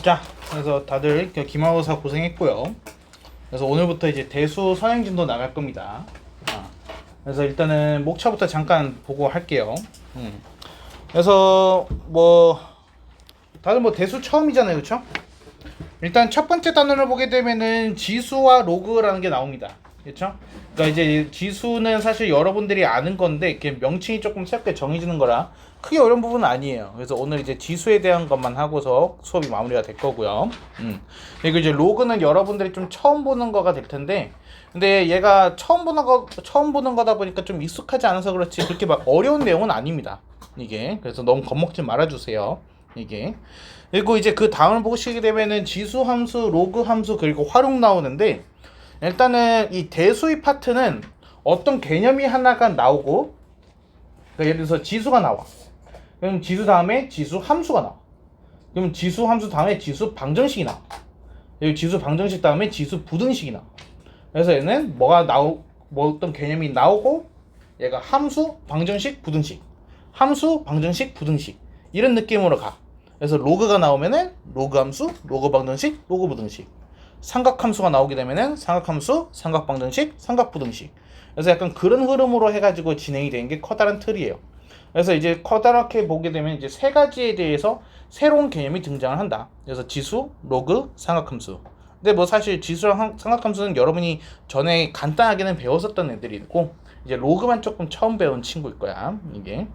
자, 그래서 다들 기말고사 고생했고요. 그래서 오늘부터 이제 대수 선행진도 나갈 겁니다. 그래서 일단은 목차부터 잠깐 보고 할게요. 그래서 뭐 다들 뭐 대수 처음이잖아요, 그렇죠? 일단 첫 번째 단원을 보게 되면은 지수와 로그라는 게 나옵니다. 그렇죠? 그러니까 이제 지수는 사실 여러분들이 아는 건데 이렇게 명칭이 조금 새롭게 정해지는 거라 크게 어려운 부분은 아니에요. 그래서 오늘 이제 지수에 대한 것만 하고서 수업이 마무리가 될 거고요. 그리고 이제 로그는 여러분들이 좀 처음 보는 거가 될 텐데, 근데 얘가 처음 보는 거다 보니까 좀 익숙하지 않아서 그렇지 그렇게 막 어려운 내용은 아닙니다. 이게 그래서 너무 겁먹지 말아주세요. 이게 그리고 이제 그 다음을 보시게 되면은 지수 함수, 로그 함수 그리고 활용 나오는데, 일단은 이 대수의 파트는 어떤 개념이 하나가 나오고, 그러니까 예를 들어서 지수가 나와. 그럼 지수 다음에 지수 함수가 나와. 그럼 지수 함수 다음에 지수 방정식이 나와. 그리고 지수 방정식 다음에 지수 부등식이 나와. 그래서 얘는 뭐 어떤 개념이 나오고, 얘가 함수, 방정식, 부등식, 함수, 방정식, 부등식 이런 느낌으로 가. 그래서 로그가 나오면은 로그 함수, 로그 방정식, 로그 부등식. 삼각함수가 나오게 되면은 삼각함수, 삼각방정식, 삼각부등식. 그래서 약간 그런 흐름으로 해가지고 진행이 되는 게 커다란 틀이에요. 그래서 이제 커다랗게 보게 되면 이제 세 가지에 대해서 새로운 개념이 등장을 한다. 그래서 지수, 로그, 삼각함수. 근데 뭐 사실 지수랑 삼각함수는 여러분이 전에 간단하게는 배웠었던 애들이 있고, 이제 로그만 조금 처음 배운 친구일 거야, 이게.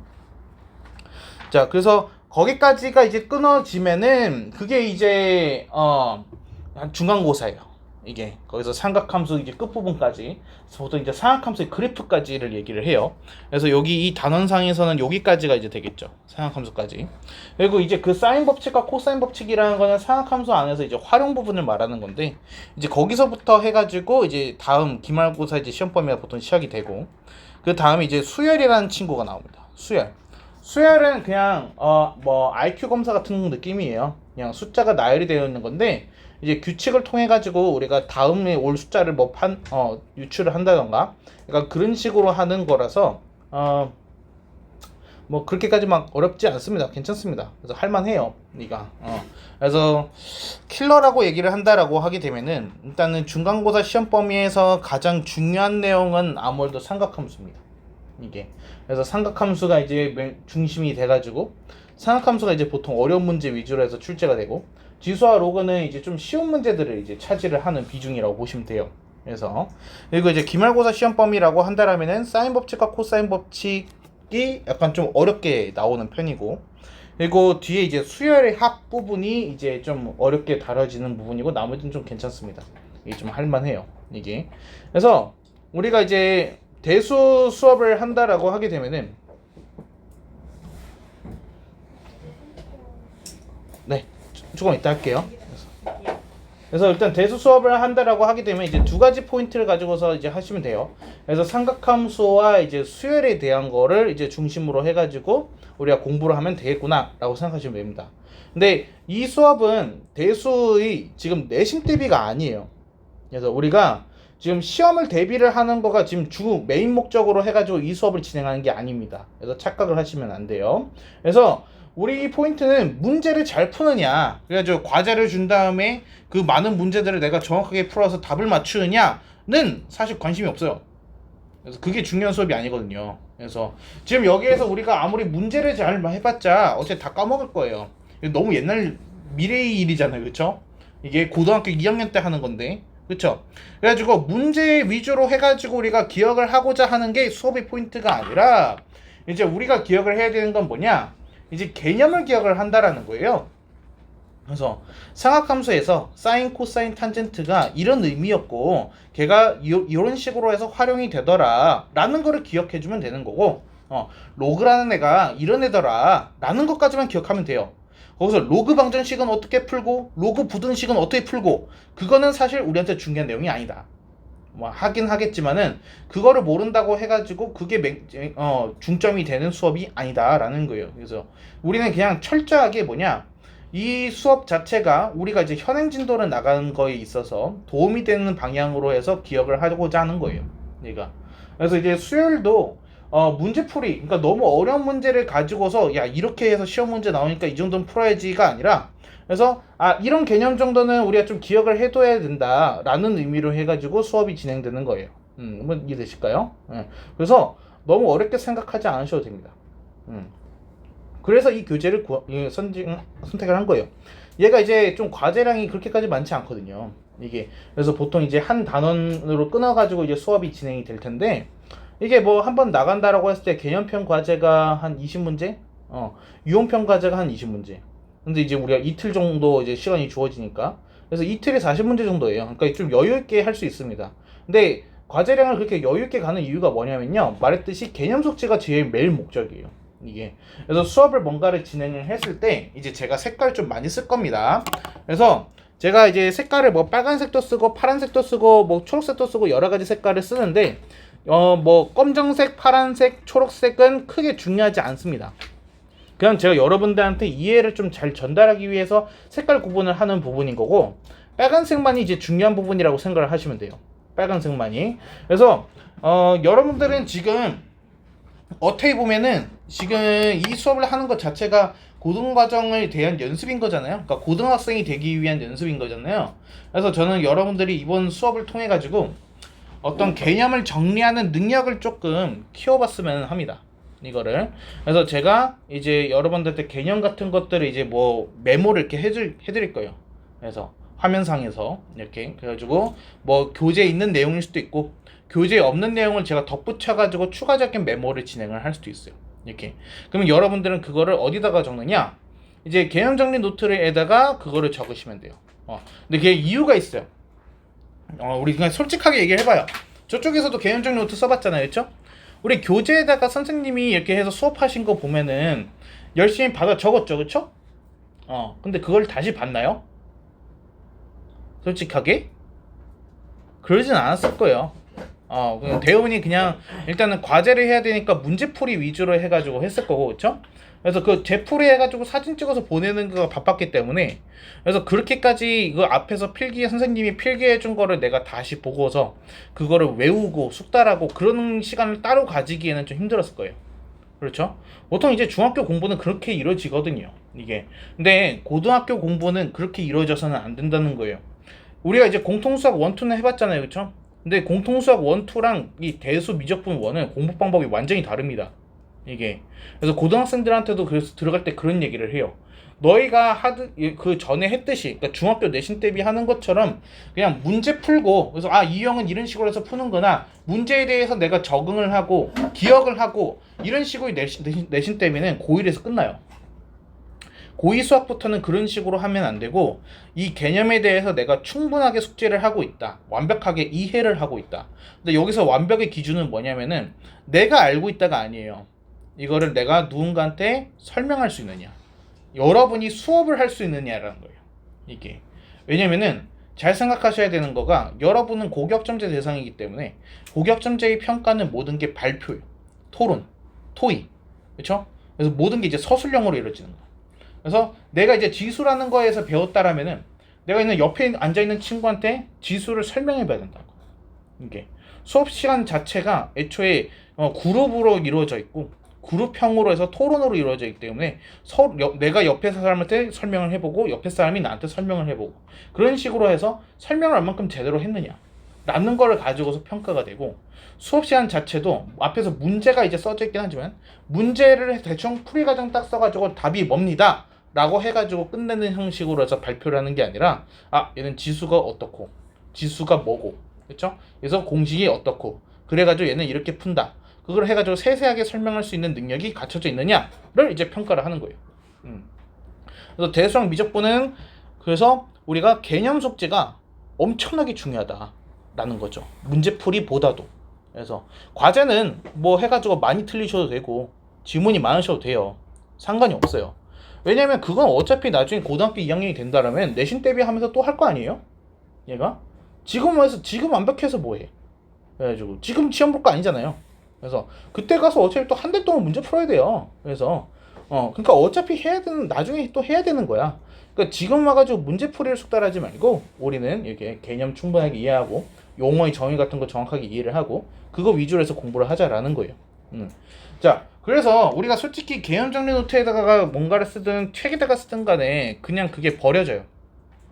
자, 그래서 거기까지가 이제 끊어지면은 그게 이제 한 중간고사예요. 이게 거기서 삼각함수 이제 끝부분까지, 보통 이제 삼각함수의 그래프까지를 얘기를 해요. 그래서 여기 이 단원상에서는 여기까지가 이제 되겠죠. 삼각함수까지. 그리고 이제 그 사인 법칙과 코사인 법칙이라는 거는 삼각함수 안에서 이제 활용 부분을 말하는 건데, 이제 거기서부터 해가지고 이제 다음 기말고사 이제 시험 범위가 보통 시작이 되고, 그 다음에 이제 수열이라는 친구가 나옵니다. 수열은 그냥 뭐 IQ 검사 같은 느낌이에요. 그냥 숫자가 나열이 되어 있는 건데, 이제 규칙을 통해 가지고 우리가 다음에 올 숫자를 뭐 유출을 한다던가, 그러니까 그런 식으로 하는 거라서 뭐 그렇게까지 막 어렵지 않습니다. 괜찮습니다. 그래서 할만해요, 네가. 그래서 킬러라고 얘기를 한다라고 하게 되면은, 일단은 중간고사 시험 범위에서 가장 중요한 내용은 아무래도 삼각함수입니다. 이게 그래서 삼각함수가 이제 중심이 돼가지고, 삼각함수가 이제 보통 어려운 문제 위주로 해서 출제가 되고, 지수와 로그는 이제 좀 쉬운 문제들을 이제 차지를 하는 비중이라고 보시면 돼요. 그래서 그리고 이제 기말고사 시험 범위라고 한다라면은 사인 법칙과 코사인 법칙이 약간 좀 어렵게 나오는 편이고, 그리고 뒤에 이제 수열의 합 부분이 이제 좀 어렵게 다뤄지는 부분이고, 나머지는 좀 괜찮습니다. 이게 좀 할만해요, 이게. 그래서 우리가 이제 대수 수업을 한다라고 하게 되면은, 네, 조금 이따 할게요. 그래서 일단 대수 수업을 한다라고 하게 되면 이제 두 가지 포인트를 가지고서 이제 하시면 돼요. 그래서 삼각함수와 이제 수열에 대한 거를 이제 중심으로 해가지고 우리가 공부를 하면 되겠구나라고 생각하시면 됩니다. 근데 이 수업은 대수의 지금 내신 대비가 아니에요. 그래서 우리가 지금 시험을 대비를 하는 거가 지금 주 메인 목적으로 해가지고 이 수업을 진행하는 게 아닙니다. 그래서 착각을 하시면 안 돼요. 그래서 우리 포인트는 문제를 잘 푸느냐, 그래가지고 과제를 준 다음에 그 많은 문제들을 내가 정확하게 풀어서 답을 맞추느냐는 사실 관심이 없어요. 그래서 그게 중요한 수업이 아니거든요. 그래서 지금 여기에서 우리가 아무리 문제를 잘 해봤자 어차피 다 까먹을 거예요. 너무 옛날 미래의 일이잖아요, 그렇죠? 이게 고등학교 2학년 때 하는 건데, 그렇죠? 그래가지고 문제 위주로 해가지고 우리가 기억을 하고자 하는 게 수업의 포인트가 아니라, 이제 우리가 기억을 해야 되는 건 뭐냐? 이제 개념을 기억을 한다라는 거예요. 그래서 삼각함수에서 사인, 코사인, 탄젠트가 이런 의미였고, 걔가 이런 식으로 해서 활용이 되더라 라는 거를 기억해주면 되는 거고, 로그라는 애가 이런 애더라 라는 것까지만 기억하면 돼요. 거기서 로그 방정식은 어떻게 풀고, 로그 부등식은 어떻게 풀고, 그거는 사실 우리한테 중요한 내용이 아니다. 뭐 하긴 하겠지만은 그거를 모른다고 해가지고 그게 중점이 되는 수업이 아니다라는 거예요. 그래서 우리는 그냥 철저하게 뭐냐, 이 수업 자체가 우리가 이제 현행 진도를 나가는 거에 있어서 도움이 되는 방향으로 해서 기억을 하고자 하는 거예요. 그러니까 그래서 이제 수열도 문제풀이, 그러니까 너무 어려운 문제를 가지고서 야 이렇게 해서 시험 문제 나오니까 이 정도는 풀어야지가 아니라, 그래서 이런 개념 정도는 우리가 좀 기억을 해둬야 된다라는 의미로 해가지고 수업이 진행되는 거예요. 한번 이해되실까요? 그래서 너무 어렵게 생각하지 않으셔도 됩니다. 그래서 이 교재를 선택을 한 거예요. 얘가 이제 좀 과제량이 그렇게까지 많지 않거든요. 이게 그래서 보통 이제 한 단원으로 끊어가지고 이제 수업이 진행이 될 텐데, 이게 뭐 한번 나간다라고 했을 때 개념편 과제가 한 20문제, 유형편 과제가 한 20문제. 근데 이제 우리가 이틀 정도 이제 시간이 주어지니까, 그래서 이틀에 40문제 정도예요. 그러니까 좀 여유 있게 할 수 있습니다. 근데 과제량을 그렇게 여유 있게 가는 이유가 뭐냐면요, 말했듯이 개념 숙제가 제일 매일 목적이에요. 이게 그래서 수업을 뭔가를 진행을 했을 때 이제 제가 색깔 좀 많이 쓸 겁니다. 그래서 제가 이제 색깔을 뭐 빨간색도 쓰고 파란색도 쓰고 뭐 초록색도 쓰고 여러 가지 색깔을 쓰는데, 뭐 검정색, 파란색, 초록색은 크게 중요하지 않습니다. 그냥 제가 여러분들한테 이해를 좀 잘 전달하기 위해서 색깔 구분을 하는 부분인 거고, 빨간색만이 이제 중요한 부분이라고 생각을 하시면 돼요. 빨간색만이. 그래서 여러분들은 지금 어떻게 보면은 지금 이 수업을 하는 것 자체가 고등과정에 대한 연습인 거잖아요. 그러니까 고등학생이 되기 위한 연습인 거잖아요. 그래서 저는 여러분들이 이번 수업을 통해 가지고 어떤 개념을 정리하는 능력을 조금 키워봤으면 합니다. 이거를. 그래서 제가 이제 여러분들한테 개념 같은 것들을 이제 뭐 메모를 이렇게 해드릴 거예요. 그래서 화면상에서 이렇게 그래가지고 뭐 교재에 있는 내용일 수도 있고 교재에 없는 내용을 제가 덧붙여가지고 추가적인 메모를 진행을 할 수도 있어요. 이렇게. 그러면 여러분들은 그거를 어디다가 적느냐? 이제 개념 정리 노트에다가 그거를 적으시면 돼요. 근데 그게 이유가 있어요. 우리 그냥 솔직하게 얘기를 해봐요. 저쪽에서도 개념 정리 노트 써봤잖아요, 그렇죠? 우리 교재에다가 선생님이 이렇게 해서 수업하신 거 보면은 열심히 받아 적었죠, 그렇죠? 근데 그걸 다시 봤나요? 솔직하게? 그러진 않았을 거예요. 그냥 대부분이 그냥 일단은 과제를 해야 되니까 문제풀이 위주로 해가지고 했을 거고, 그쵸? 그래서 그 제풀이 해가지고 사진 찍어서 보내는 거가 바빴기 때문에, 그래서 그렇게까지 이거 앞에서 선생님이 필기해 준 거를 내가 다시 보고서 그거를 외우고 숙달하고 그런 시간을 따로 가지기에는 좀 힘들었을 거예요. 그렇죠? 보통 이제 중학교 공부는 그렇게 이루어지거든요, 이게. 근데 고등학교 공부는 그렇게 이루어져서는 안 된다는 거예요. 우리가 이제 공통수학 1, 2는 해봤잖아요, 그쵸? 근데 공통수학 1, 2랑 이 대수 미적분 1은 공부 방법이 완전히 다릅니다. 이게. 그래서 고등학생들한테도 그래서 들어갈 때 그런 얘기를 해요. 너희가 그 전에 했듯이, 그러니까 중학교 내신 대비 하는 것처럼 그냥 문제 풀고, 그래서 이 형은 이런 식으로 해서 푸는구나, 문제에 대해서 내가 적응을 하고 기억을 하고 이런 식으로 내신 대비는 고1에서 끝나요. 고2 수학부터는 그런 식으로 하면 안 되고, 이 개념에 대해서 내가 충분하게 숙제를 하고 있다, 완벽하게 이해를 하고 있다. 근데 여기서 완벽의 기준은 뭐냐면은 내가 알고 있다가 아니에요. 이거를 내가 누군가한테 설명할 수 있느냐, 여러분이 수업을 할 수 있느냐라는 거예요, 이게. 왜냐면은 잘 생각하셔야 되는 거가, 여러분은 고교학점제 대상이기 때문에 고교학점제의 평가는 모든 게 발표예요. 토론, 토의, 그렇죠? 그래서 모든 게 이제 서술형으로 이루어지는 거예요. 그래서 내가 이제 지수라는 거에서 배웠다라면은 내가 있는 옆에 앉아있는 친구한테 지수를 설명해 봐야 된다고. 이게 수업 시간 자체가 애초에 그룹으로 이루어져 있고 그룹형으로 해서 토론으로 이루어져 있기 때문에 내가 옆에 사람한테 설명을 해보고 옆에 사람이 나한테 설명을 해보고 그런 식으로 해서 설명을 얼만큼 제대로 했느냐 라는 거를 가지고서 평가가 되고, 수업 시간 자체도 앞에서 문제가 이제 써져 있긴 하지만 문제를 대충 풀이 과정 딱 써가지고 답이 뭡니다 라고 해가지고 끝내는 형식으로 해서 발표를 하는 게 아니라, 얘는 지수가 어떻고 지수가 뭐고, 그렇죠? 그래서 공식이 어떻고 그래가지고 얘는 이렇게 푼다, 그걸 해가지고 세세하게 설명할 수 있는 능력이 갖춰져 있느냐를 이제 평가를 하는 거예요. 그래서 대수학 미적분은 그래서 우리가 개념 숙제가 엄청나게 중요하다라는 거죠, 문제풀이보다도. 그래서 과제는 뭐 해가지고 많이 틀리셔도 되고 지문이 많으셔도 돼요. 상관이 없어요. 왜냐면 그건 어차피 나중에 고등학교 2학년이 된다라면 내신 대비하면서 또 할 거 아니에요? 얘가? 지금 완벽해서 뭐해? 그래가지고 지금 시험 볼 거 아니잖아요. 그래서 그때 가서 어차피 또 한 달 동안 문제 풀어야 돼요. 그래서 그러니까 어차피 나중에 또 해야 되는 거야. 그러니까 지금 와가지고 문제풀이를 숙달하지 말고 우리는 이렇게 개념 충분하게 이해하고 용어의 정의 같은 거 정확하게 이해를 하고 그거 위주로 해서 공부를 하자라는 거예요. 자, 그래서 우리가 솔직히 개연 정리 노트에다가 뭔가를 쓰든 책에다가 쓰든 간에 그냥 그게 버려져요.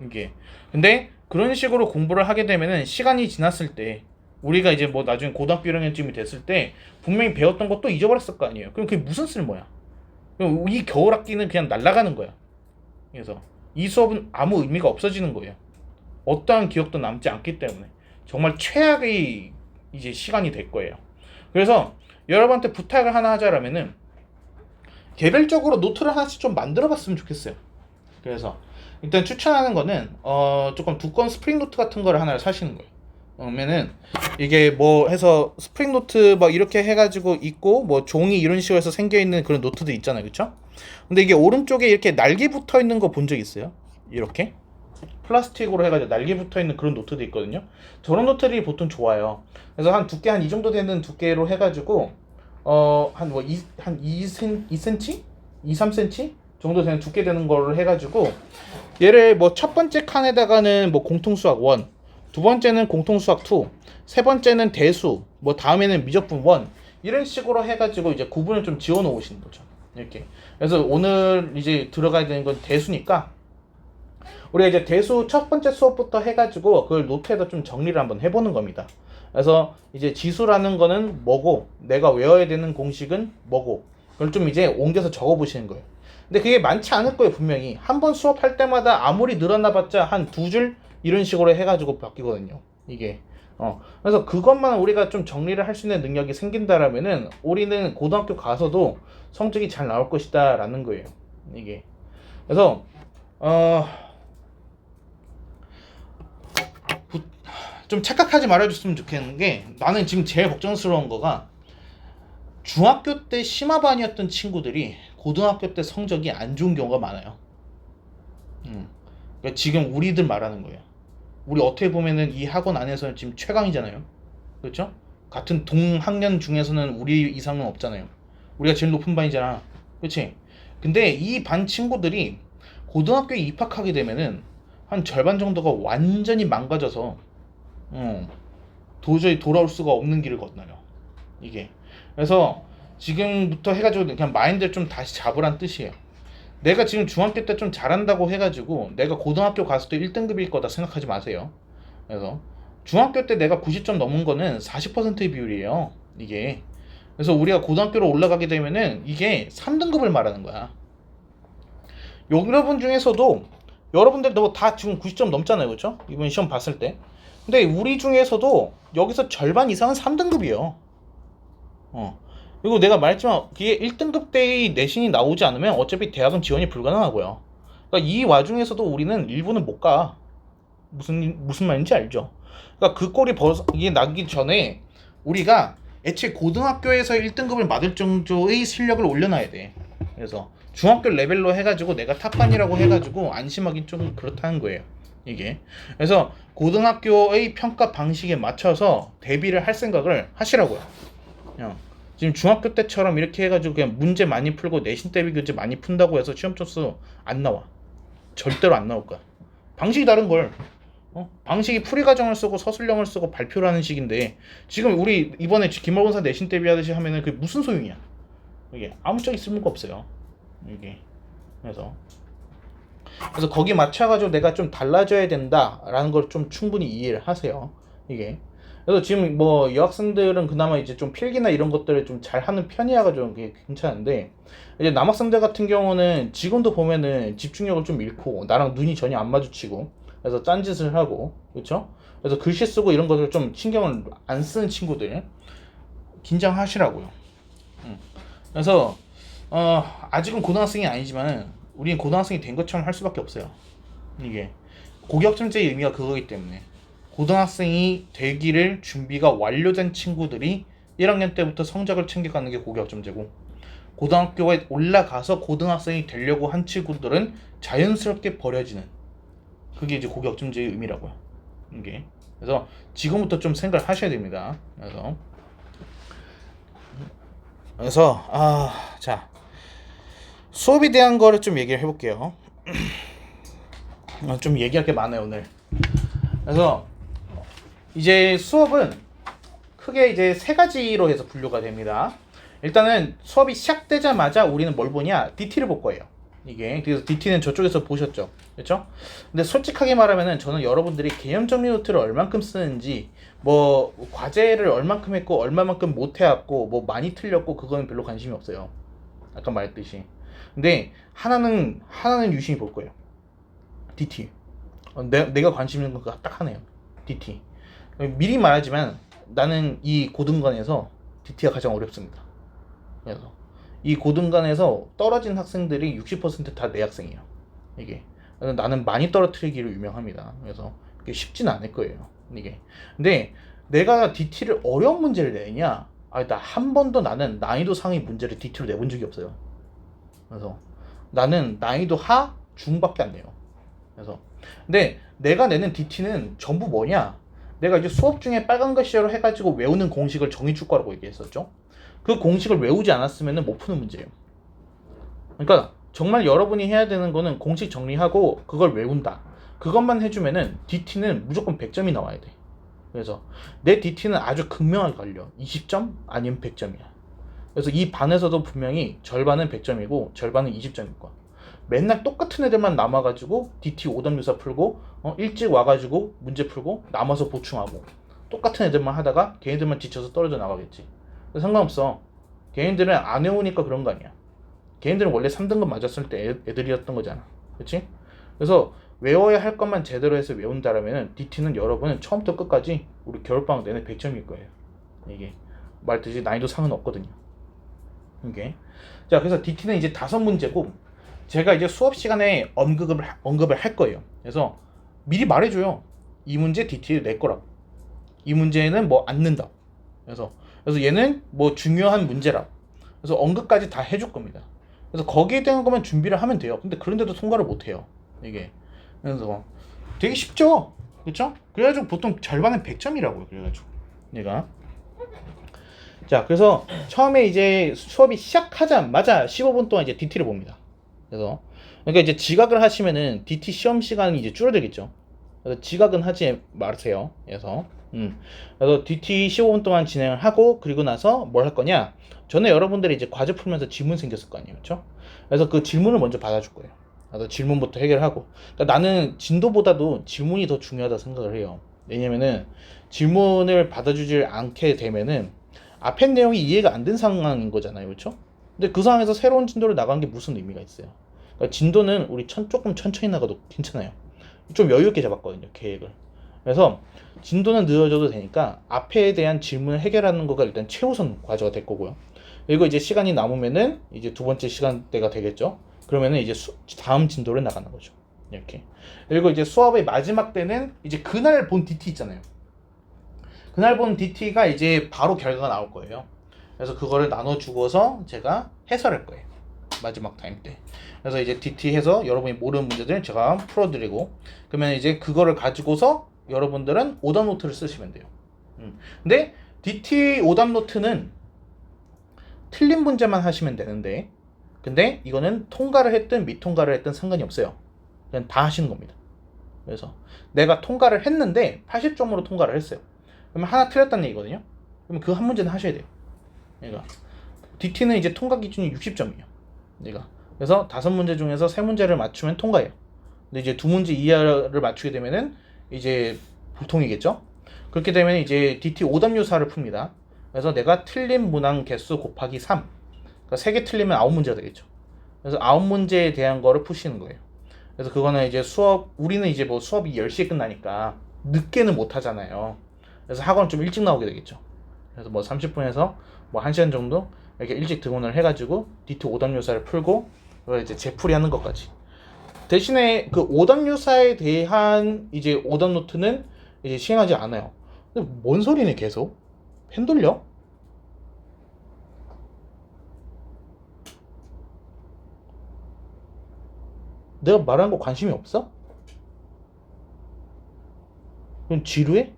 이게. 근데 그런 식으로 공부를 하게 되면은 시간이 지났을 때 우리가 이제 뭐 나중에 고등학교 1학년쯤이 됐을 때 분명히 배웠던 것도 잊어버렸을 거 아니에요. 그럼 그게 무슨 쓸모야? 그럼 이 겨울 학기는 그냥 날아가는 거야. 그래서 이 수업은 아무 의미가 없어지는 거예요. 어떠한 기억도 남지 않기 때문에 정말 최악의 이제 시간이 될 거예요. 그래서 여러분한테 부탁을 하나 하자라면은 개별적으로 노트를 하나씩 좀 만들어 봤으면 좋겠어요. 그래서 일단 추천하는 거는 조금 두꺼운 스프링 노트 같은 거를 하나를 사시는 거예요. 그러면은 이게 뭐 해서 스프링 노트 막 이렇게 해가지고 있고 뭐 종이 이런 식으로 해서 생겨 있는 그런 노트들 있잖아요, 그쵸? 근데 이게 오른쪽에 이렇게 날개 붙어 있는 거 본 적 있어요? 이렇게 플라스틱으로 해가지고 날개 붙어 있는 그런 노트도 있거든요. 저런 노트들이 보통 좋아요. 그래서 한 두께 한 이 정도 되는 두께로 해가지고 한 2cm? 2, 3cm 정도 되는 두께 되는 거를 해가지고 얘를 뭐 첫 번째 칸에다가는 뭐 공통수학 1, 두 번째는 공통수학 2, 세 번째는 대수, 뭐 다음에는 미적분 1 이런 식으로 해가지고 이제 구분을 좀 지어 놓으시는 거죠. 이렇게. 그래서 오늘 이제 들어가야 되는 건 대수니까 우리가 이제 대수 첫 번째 수업부터 해가지고 그걸 노트에다 좀 정리를 한번 해보는 겁니다. 그래서 이제 지수라는 거는 뭐고 내가 외워야 되는 공식은 뭐고 그걸 좀 이제 옮겨서 적어보시는 거예요. 근데 그게 많지 않을 거예요. 분명히 한 번 수업할 때마다 아무리 늘어나봤자 한 두 줄 이런 식으로 해가지고 바뀌거든요. 이게 그래서 그것만 우리가 좀 정리를 할 수 있는 능력이 생긴다라면은 우리는 고등학교 가서도 성적이 잘 나올 것이다 라는 거예요. 이게 그래서 좀 착각하지 말아줬으면 좋겠는 게 나는 지금 제일 걱정스러운 거가 중학교 때 심화반이었던 친구들이 고등학교 때 성적이 안 좋은 경우가 많아요. 그러니까 지금 우리들 말하는 거예요. 우리 어떻게 보면은 이 학원 안에서는 지금 최강이잖아요. 그렇죠? 같은 동학년 중에서는 우리 이상은 없잖아요. 우리가 제일 높은 반이잖아. 그렇지? 근데 이 반 친구들이 고등학교에 입학하게 되면은 한 절반 정도가 완전히 망가져서 도저히 돌아올 수가 없는 길을 건너요. 이게. 그래서 지금부터 해가지고 그냥 마인드를 좀 다시 잡으란 뜻이에요. 내가 지금 중학교 때 좀 잘한다고 해가지고 내가 고등학교 가서도 1등급일 거다 생각하지 마세요. 그래서 중학교 때 내가 90점 넘은 거는 40%의 비율이에요. 이게. 그래서 우리가 고등학교로 올라가게 되면은 이게 3등급을 말하는 거야. 여러분 중에서도 여러분들도 다 지금 90점 넘잖아요. 그렇죠? 이번 시험 봤을 때. 근데 우리 중에서도 여기서 절반 이상은 3등급이에요. 그리고 내가 말했지만 그게 1등급 때의 내신이 나오지 않으면 어차피 대학은 지원이 불가능하고요. 그러니까 이 와중에서도 우리는 일부는 못 가. 무슨 말인지 알죠? 그러니까 그 꼴이 이게 나기 전에 우리가 애초에 고등학교에서 1등급을 맞을 정도의 실력을 올려놔야 돼. 그래서 중학교 레벨로 해가지고 내가 탑반이라고 해가지고 안심하기 좀 그렇다는 거예요. 이게. 그래서 고등학교의 평가 방식에 맞춰서 대비를 할 생각을 하시라고요. 지금 중학교 때처럼 이렇게 해가지고 그냥 문제 많이 풀고 내신 대비 교재 많이 푼다고 해서 시험 점수 안 나와. 절대로 안 나올 거야. 방식이 다른 걸. 방식이 풀이 과정을 쓰고 서술형을 쓰고 발표를 하는 식인데 지금 우리 이번에 기말고사 내신 대비 하듯이 하면은 그게 무슨 소용이야. 이게 아무짝에 쓸모가 없어요. 이게. 그래서 거기 맞춰가지고 내가 좀 달라져야 된다라는 걸 좀 충분히 이해를 하세요. 이게. 그래서 지금 뭐 여학생들은 그나마 이제 좀 필기나 이런 것들을 좀 잘하는 편이어가지고 그게 괜찮은데 이제 남학생들 같은 경우는 지금도 보면은 집중력을 좀 잃고 나랑 눈이 전혀 안 마주치고 그래서 딴짓을 하고 그렇죠? 그래서 글씨 쓰고 이런 것을 좀 신경을 안 쓰는 친구들 긴장하시라고요. 그래서 아직은 고등학생이 아니지만 우리는 고등학생이 된 것처럼 할 수밖에 없어요. 이게 고교학점제의 의미가 그거기 때문에 고등학생이 되기를 준비가 완료된 친구들이 1학년 때부터 성적을 챙겨가는 게 고교학점제고 고등학교에 올라가서 고등학생이 되려고 한 친구들은 자연스럽게 버려지는 그게 이제 고교학점제의 의미라고요. 이게. 그래서 지금부터 좀 생각을 하셔야 됩니다. 자 수업에 대한 거를 좀 얘기를 해볼게요. 좀 얘기할 게 많아요 오늘. 그래서 이제 수업은 크게 이제 세 가지로 해서 분류가 됩니다. 일단은 수업이 시작되자마자 우리는 뭘 보냐? DT를 볼 거예요. 이게 그래서 DT는 저쪽에서 보셨죠, 그렇죠? 근데 솔직하게 말하면은 저는 여러분들이 개념 정리 노트를 얼만큼 쓰는지, 뭐 과제를 얼만큼 했고 얼마만큼 못 해왔고 뭐 많이 틀렸고 그거는 별로 관심이 없어요. 아까 말했듯이. 근데 하나는 유심히 볼 거예요. DT. 내가 관심 있는 거 딱 하네요. DT. 미리 말하지만 나는 이 고등관에서 DT가 가장 어렵습니다. 그래서 이 고등관에서 떨어진 학생들이 60%다 내 학생이에요. 이게 나는 많이 떨어뜨리기로 유명합니다. 그래서 이게 쉽진 않을 거예요. 이게 근데 내가 DT를 어려운 문제를 내냐? 나 한 번도 나는 난이도 상위 문제를 DT로 내본 적이 없어요. 그래서 나는 난이도 하 중밖에 안 내요. 그래서 근데 내가 내는 DT는 전부 뭐냐? 내가 이제 수업 중에 빨간 글씨로 해가지고 외우는 공식을 정의 줄 거라고 얘기했었죠. 그 공식을 외우지 않았으면 못 푸는 문제예요. 그러니까 정말 여러분이 해야 되는 거는 공식 정리하고 그걸 외운다. 그것만 해주면은 DT는 무조건 100점이 나와야 돼. 그래서 내 DT는 아주 극명하게 갈려. 20점 아니면 100점이야. 그래서 이 반에서도 분명히 절반은 100점이고 절반은 20점일 거야. 맨날 똑같은 애들만 남아가지고 DT 오답유사 풀고 일찍 와가지고 문제 풀고 남아서 보충하고 똑같은 애들만 하다가 걔네들만 지쳐서 떨어져 나가겠지. 상관없어. 걔네들은 안 외우니까 그런 거 아니야. 걔네들은 원래 3등급 맞았을 때 애들이었던 거잖아. 그치? 그래서 외워야 할 것만 제대로 해서 외운다라면 DT는 여러분은 처음부터 끝까지 우리 겨울방학 내내 100점일 거예요. 이게 말듯이 난이도 상은 없거든요. 이게 자, 그래서 DT는 이제 5문제고 제가 이제 수업 시간에 언급을 할 거예요. 그래서 미리 말해줘요. 이 문제 DT 낼 거라고. 이 문제는 뭐 안 는다. 그래서 얘는 뭐 중요한 문제라. 그래서 언급까지 다 해줄 겁니다. 그래서 거기에 대한 것만 준비를 하면 돼요. 근데 그런데도 통과를 못 해요. 이게 그래서 되게 쉽죠, 그렇죠? 그래가지고 보통 절반은 100점이라고요. 그래가지고 얘가 자, 그래서 처음에 이제 수업이 시작하자마자 15분 동안 이제 DT를 봅니다. 그래서 그러니까 이제 지각을 하시면은 DT 시험 시간이 이제 줄어들겠죠. 그래서 지각은 하지 마세요. 그래서 DT 15분 동안 진행을 하고 그리고 나서 뭘 할 거냐? 전에 여러분들이 이제 과제 풀면서 질문 생겼을 거 아니에요, 그렇죠? 그래서 그 질문을 먼저 받아줄 거예요. 그래서 질문부터 해결하고. 그러니까 나는 진도보다도 질문이 더 중요하다 생각을 해요. 왜냐면은 질문을 받아주질 않게 되면은 앞에 내용이 이해가 안 된 상황인 거잖아요, 그렇죠? 근데 그 상황에서 새로운 진도를 나간 게 무슨 의미가 있어요? 그러니까 진도는 우리 조금 천천히 나가도 괜찮아요. 좀 여유 있게 잡았거든요, 계획을. 그래서 진도는 늦어져도 되니까 앞에 대한 질문을 해결하는 거가 일단 최우선 과제가 될 거고요. 그리고 이제 시간이 남으면은 이제 두 번째 시간대가 되겠죠. 그러면은 이제 다음 진도를 나가는 거죠. 이렇게. 그리고 이제 수업의 마지막 때는 이제 그날 본 DT 있잖아요. 그날 본 DT가 이제 바로 결과가 나올 거예요. 그래서 그거를 나눠주고서 제가 해설할 거예요. 마지막 타임 때. 그래서 이제 DT 해서 여러분이 모르는 문제들 제가 풀어드리고 그러면 이제 그거를 가지고서 여러분들은 오답 노트를 쓰시면 돼요. 근데 DT 오답 노트는 틀린 문제만 하시면 되는데 근데 이거는 통과를 했든 미통과를 했든 상관이 없어요. 그냥 다 하시는 겁니다. 그래서 내가 통과를 했는데 80점으로 통과를 했어요. 그러면 하나 틀렸다는 얘기거든요. 그러면 그 한 문제는 하셔야 돼요. 그러니까 DT는 이제 통과 기준이 60점이에요. 그래서 5문제 중에서 3문제를 맞추면 통과해요. 근데 이제 2문제 이하를 맞추게 되면은 이제 불통이겠죠. 그렇게 되면 이제 DT 오답 유사를 풉니다. 그래서 내가 틀린 문항 개수 곱하기 3. 그러니까 3개 틀리면 9문제가 되겠죠. 그래서 9문제에 대한 거를 푸시는 거예요. 그래서 그거는 이제 우리는 이제 뭐 수업이 10시에 끝나니까 늦게는 못 하잖아요. 그래서 학원 좀 일찍 나오게 되겠죠. 그래서 뭐 30분에서 뭐 1시간 정도 이렇게 일찍 등원을 해가지고 DT 오답 유사를 풀고 이제 재풀이 하는 것까지. 대신에 그 오답 유사에 대한 이제 오답 노트는 이제 시행하지 않아요. 근데 뭔 소리네 계속? 펜 돌려? 내가 말한 거 관심이 없어? 그럼 지루해?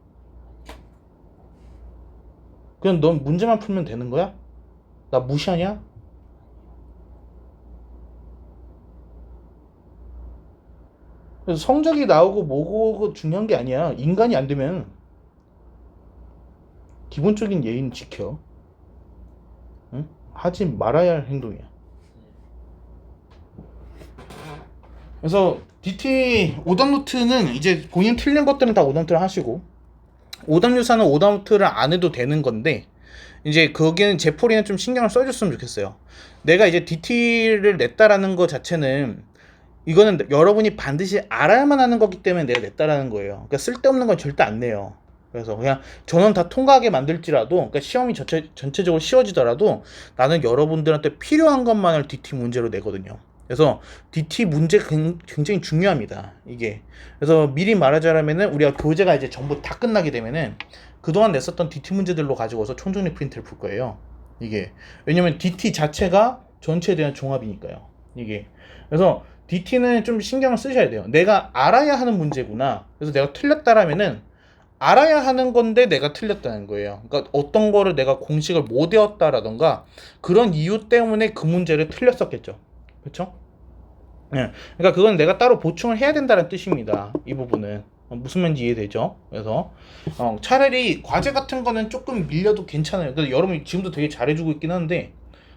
그냥 넌 문제만 풀면 되는 거야? 나 무시하냐? 그래서 성적이 나오고 뭐고 중요한 게 아니야. 인간이 안 되면 기본적인 예의는 지켜. 응? 하지 말아야 할 행동이야. 그래서 DT 오답노트는 이제 본인 틀린 것들은 다 오답노트를 하시고, 오답유사는 오답노트를 안 해도 되는 건데, 이제 거기는 제폴이는 좀 신경을 써줬으면 좋겠어요. 내가 이제 DT를 냈다라는 것 자체는, 이거는 여러분이 반드시 알아야만 하는 거기 때문에 내가 냈다라는 거예요. 그러니까 쓸데없는 건 절대 안 내요. 그래서 그냥 전원 다 통과하게 만들지라도, 그러니까 시험이 전체적으로 쉬워지더라도 나는 여러분들한테 필요한 것만을 DT 문제로 내거든요. 그래서 DT 문제 굉장히 중요합니다. 이게. 그래서 미리 말하자면은 우리가 교재가 이제 전부 다 끝나게 되면은 그동안 냈었던 DT 문제들로 가지고서 총정리 프린트를 풀 거예요. 이게. 왜냐면 DT 자체가 전체에 대한 종합이니까요. 이게. 그래서 DT는 좀 신경을 쓰셔야 돼요. 내가 알아야 하는 문제구나. 그래서 내가 틀렸다라면은 알아야 하는 건데 내가 틀렸다는 거예요. 그러니까 어떤 거를 내가 공식을 못 외웠다라던가 그런 이유 때문에 그 문제를 틀렸었겠죠. 그렇죠? 예. 그러니까 그건 내가 따로 보충을 해야 된다는 뜻입니다. 이 부분은. 무슨 말인지 이해되죠? 그래서 차라리 과제 같은 거는 조금 밀려도 괜찮아요. 그래서 여러분이 지금도 되게 잘해주고 있긴 한데,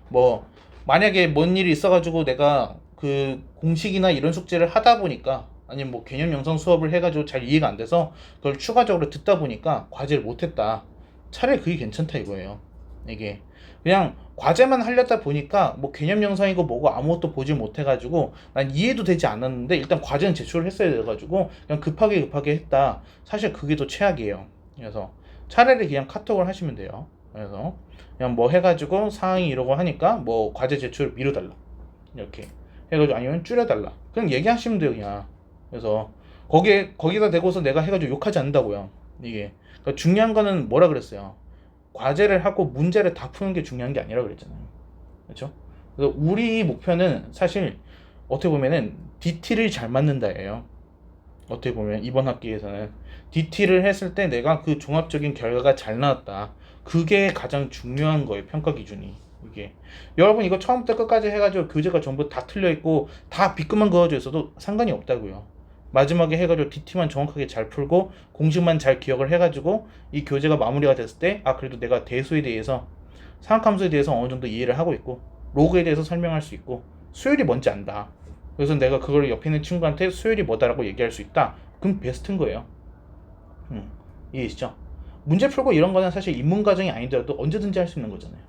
뭐 만약에 뭔 일이 있어가지고 내가 그 공식이나 이런 숙제를 하다 보니까, 아니면 뭐 개념 영상 수업을 해가지고 잘 이해가 안 돼서 그걸 추가적으로 듣다 보니까 과제를 못했다. 차라리 그게 괜찮다 이거예요. 이게 그냥 과제만 하려다 보니까 뭐 개념 영상이고 뭐고 아무것도 보지 못해가지고 난 이해도 되지 않았는데 일단 과제는 제출을 했어야 돼가지고 그냥 급하게 했다. 사실 그게 더 최악이에요. 그래서 차라리 그냥 카톡을 하시면 돼요. 그래서 그냥 뭐 해가지고 상황이 이러고 하니까 뭐 과제 제출을 미뤄달라 이렇게 해가지고, 아니면 줄여달라, 그냥 얘기하시면 돼요 그냥. 그래서 거기다 대고서 내가 해가지고 욕하지 않는다고요. 이게 그러니까 중요한 거는 뭐라 그랬어요? 과제를 하고 문제를 다 푸는 게 중요한 게 아니라 그랬잖아요. 그렇죠? 그래서 우리 목표는 사실 어떻게 보면은 DT를 잘 맞는다예요. 어떻게 보면 이번 학기에서는 DT를 했을 때 내가 그 종합적인 결과가 잘 나왔다. 그게 가장 중요한 거예요. 평가 기준이. 이게 여러분 이거 처음부터 끝까지 해가지고 교재가 전부 다 틀려있고 다 B급만 그어져 있어도 상관이 없다고요. 마지막에 해가지고 DT만 정확하게 잘 풀고 공식만 잘 기억을 해가지고 이 교재가 마무리가 됐을 때, 아 그래도 내가 대수에 대해서, 상학함수에 대해서 어느 정도 이해를 하고 있고 로그에 대해서 설명할 수 있고 수열이 뭔지 안다. 그래서 내가 그걸 옆에 있는 친구한테 수열이 뭐다라고 얘기할 수 있다. 그럼 베스트인 거예요. 이해되시죠? 문제 풀고 이런 거는 사실 입문 과정이 아니더라도 언제든지 할 수 있는 거잖아요.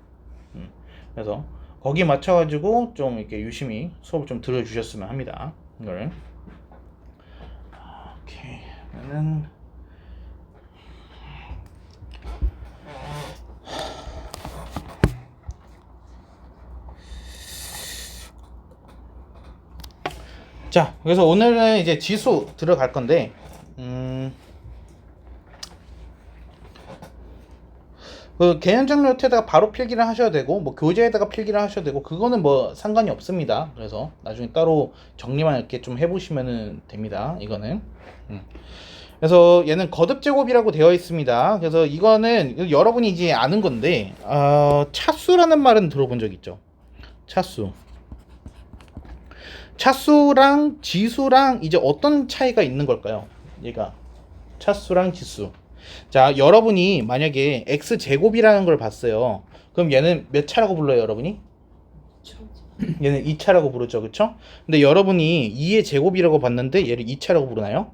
그래서 거기에 맞춰가지고 좀 이렇게 유심히 수업을 좀 들어주셨으면 합니다. 이거를. 오케이. 그러면은 자, 그래서 오늘은 이제 지수 들어갈 건데, 그 개념적 노트에다가 바로 필기를 하셔야 되고, 뭐 교재에다가 필기를 하셔야 되고, 그거는 뭐 상관이 없습니다. 그래서 나중에 따로 정리만 이렇게 좀 해보시면 됩니다. 이거는. 그래서 얘는 거듭 제곱이라고 되어 있습니다. 그래서 이거는 여러분이 이제 아는 건데, 차수라는 말은 들어본 적 있죠? 차수랑 지수랑 이제 어떤 차이가 있는 걸까요? 얘가 차수랑 지수. 자, 여러분이 만약에 x제곱이라는 걸 봤어요. 그럼 얘는 몇 차라고 불러요, 여러분이? 얘는 2차라고 부르죠, 그쵸? 근데 여러분이 2의 제곱이라고 봤는데 얘를 2차라고 부르나요?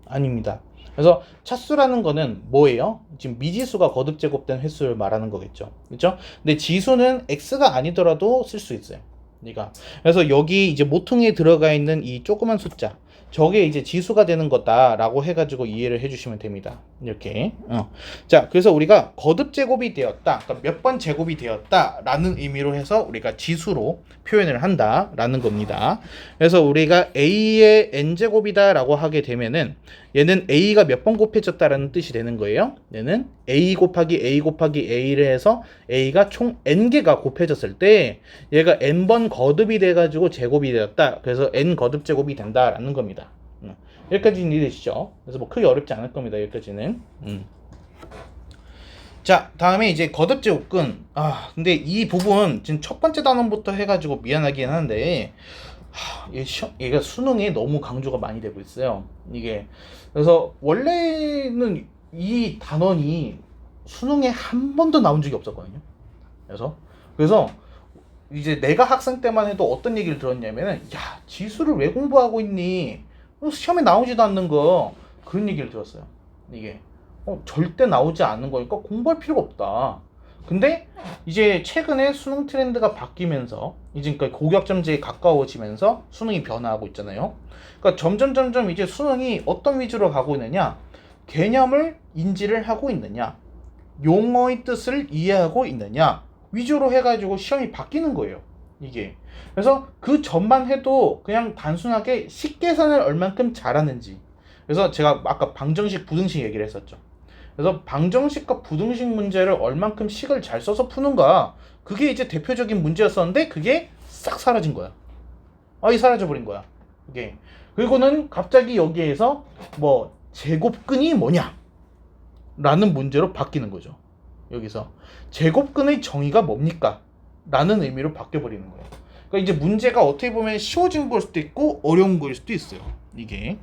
아닙니다. 그래서 차수라는 거는 뭐예요? 지금 미지수가 거듭 제곱된 횟수를 말하는 거겠죠, 그쵸? 근데 지수는 x가 아니더라도 쓸 수 있어요. 그래서 여기 이제 모퉁이에 들어가 있는 이 조그만 숫자, 저게 이제 지수가 되는 거다라고 해가지고 이해를 해주시면 됩니다. 이렇게. 자, 그래서 우리가 거듭 제곱이 되었다, 그러니까 몇 번 제곱이 되었다라는 의미로 해서 우리가 지수로 표현을 한다라는 겁니다. 그래서 우리가 a의 n 제곱이다라고 하게 되면은 얘는 a가 몇 번 곱해졌다라는 뜻이 되는 거예요. 얘는 a 곱하기 a 곱하기 a를 해서 a가 총 n개가 곱해졌을 때 얘가 n번 거듭이 돼가지고 제곱이 되었다. 그래서 n 거듭 제곱이 된다라는 겁니다. 여기까지는 이해되시죠? 그래서 뭐 크게 어렵지 않을 겁니다. 여기까지는. 자, 다음에 이제 거듭 제곱근. 근데 이 부분 지금 첫 번째 단원부터 해가지고 미안하긴 한데, 얘가 수능에 너무 강조가 많이 되고 있어요. 이게. 그래서 원래는 이 단원이 수능에 한 번도 나온 적이 없었거든요. 그래서 그래서 이제 내가 학생 때만 해도 어떤 얘기를 들었냐면은 야 지수를 왜 공부하고 있니? 시험에 나오지도 않는 거 그런 얘기를 들었어요. 이게 절대 나오지 않는 거니까 공부할 필요가 없다. 근데 이제 최근에 수능 트렌드가 바뀌면서 이제 그러니까 고교학점제에 가까워지면서 수능이 변화하고 있잖아요. 그러니까 점점 이제 수능이 어떤 위주로 가고 있느냐? 개념을 인지를 하고 있느냐? 용어의 뜻을 이해하고 있느냐? 위주로 해가지고 시험이 바뀌는 거예요. 이게. 그래서 그 전만 해도 그냥 단순하게 식계산을 얼만큼 잘하는지. 그래서 제가 아까 방정식, 부등식 얘기를 했었죠. 그래서 방정식과 부등식 문제를 얼만큼 식을 잘 써서 푸는가, 그게 이제 대표적인 문제였었는데 그게 싹 사라진 거야. 이 사라져버린 거야. 이게. 그리고는 갑자기 여기에서 뭐 제곱근이 뭐냐? 라는 문제로 바뀌는 거죠. 여기서 제곱근의 정의가 뭡니까? 라는 의미로 바뀌어버리는 거예요. 그러니까 이제 문제가 어떻게 보면 쉬워진 걸 수도 있고 어려운 걸 수도 있어요. 이게.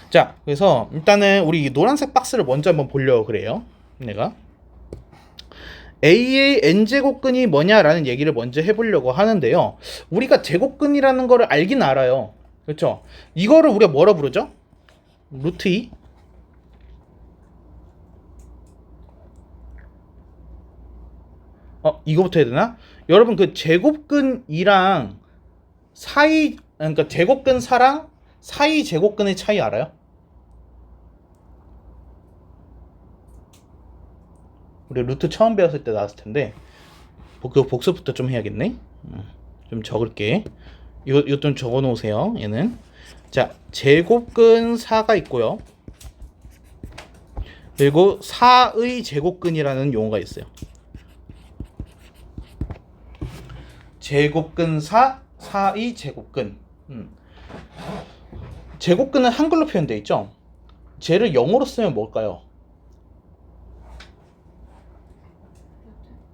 자, 그래서 일단은 우리 이 노란색 박스를 먼저 한번 보려고 그래요. 내가 A의 n제곱근이 뭐냐라는 얘기를 먼저 해보려고 하는데요. 우리가 제곱근이라는 거를 알긴 알아요. 그렇죠? 이거를 우리가 뭐라 부르죠? 루트 2? 이거부터 해야 되나? 여러분 그 제곱근 2랑 사이, 그러니까 제곱근 4랑 사이 제곱근의 차이 알아요? 우리 루트 처음 배웠을 때 나왔을 텐데 그 복습부터 좀 해야겠네. 좀 적을게. 이거 좀 적어 놓으세요. 얘는 자 제곱근 4가 있고요. 그리고 4의 제곱근이라는 용어가 있어요. 제곱근 4, 4의 제곱근. 제곱근은 한글로 표현되어 있죠. 쟤를 영어로 쓰면 뭘까요?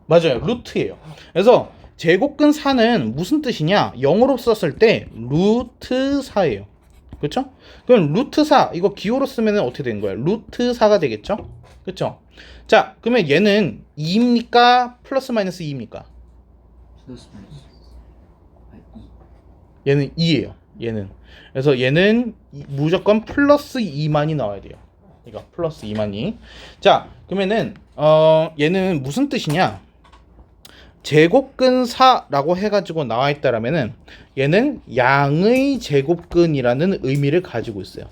맞아요. 루트예요. 그래서 제곱근 4는 무슨 뜻이냐? 영어로 썼을 때 루트 4예요. 그렇죠? 그럼 루트 4 이거 기호로 쓰면 어떻게 되는 거예요? 루트 4가 되겠죠? 그렇죠? 자, 그러면 얘는 2입니까? 플러스 마이너스 2입니까? 플러스 마이너스 얘는 2예요. 얘는. 그래서 얘는 무조건 플러스 2만이 나와야 돼요. 이거 플러스 2만이. 자, 그러면은 얘는 무슨 뜻이냐? 제곱근 4라고 해가지고 나와 있다라면은 얘는 양의 제곱근이라는 의미를 가지고 있어요.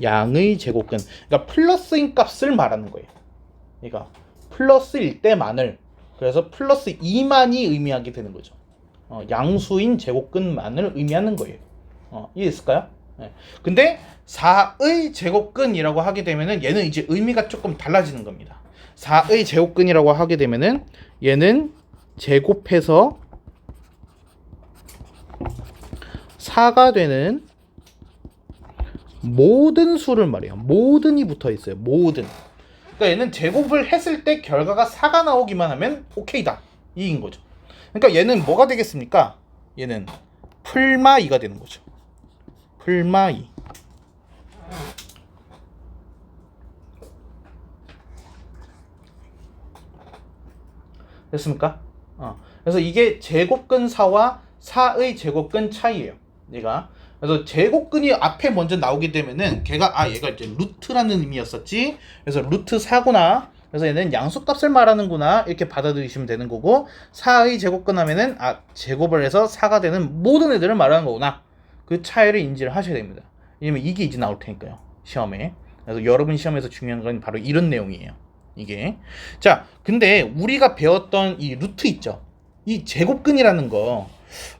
양의 제곱근. 그러니까 플러스인 값을 말하는 거예요. 그러니까 플러스일 때만을. 그래서 플러스 2만이 의미하게 되는 거죠. 양수인 제곱근만을 의미하는 거예요. 이해했을까요? 네. 근데 4의 제곱근이라고 하게 되면은 얘는 이제 의미가 조금 달라지는 겁니다. 4의 제곱근이라고 하게 되면은 얘는 제곱해서 4가 되는 모든 수를 말해요. 모든이 붙어 있어요. 모든. 그러니까 얘는 제곱을 했을 때 결과가 4가 나오기만 하면 오케이다. 이인 거죠. 그러니까 얘는 뭐가 되겠습니까? 얘는 풀마 2가 되는 거죠. 풀마 2. 됐습니까? 그래서 이게 제곱근 4와 4의 제곱근 차이예요. 얘가. 그래서 제곱근이 앞에 먼저 나오게 되면은 얘가 이제 루트라는 의미였었지. 그래서 루트 4구나. 그래서 얘는 양수값을 말하는구나. 이렇게 받아들이시면 되는 거고 4의 제곱근 하면은 제곱을 해서 4가 되는 모든 애들을 말하는 거구나. 그 차이를 인지를 하셔야 됩니다. 왜냐면 이게 이제 나올 테니까요. 시험에. 그래서 여러분 시험에서 중요한 건 바로 이런 내용이에요. 이게. 자, 근데 우리가 배웠던 이 루트 있죠. 이 제곱근이라는 거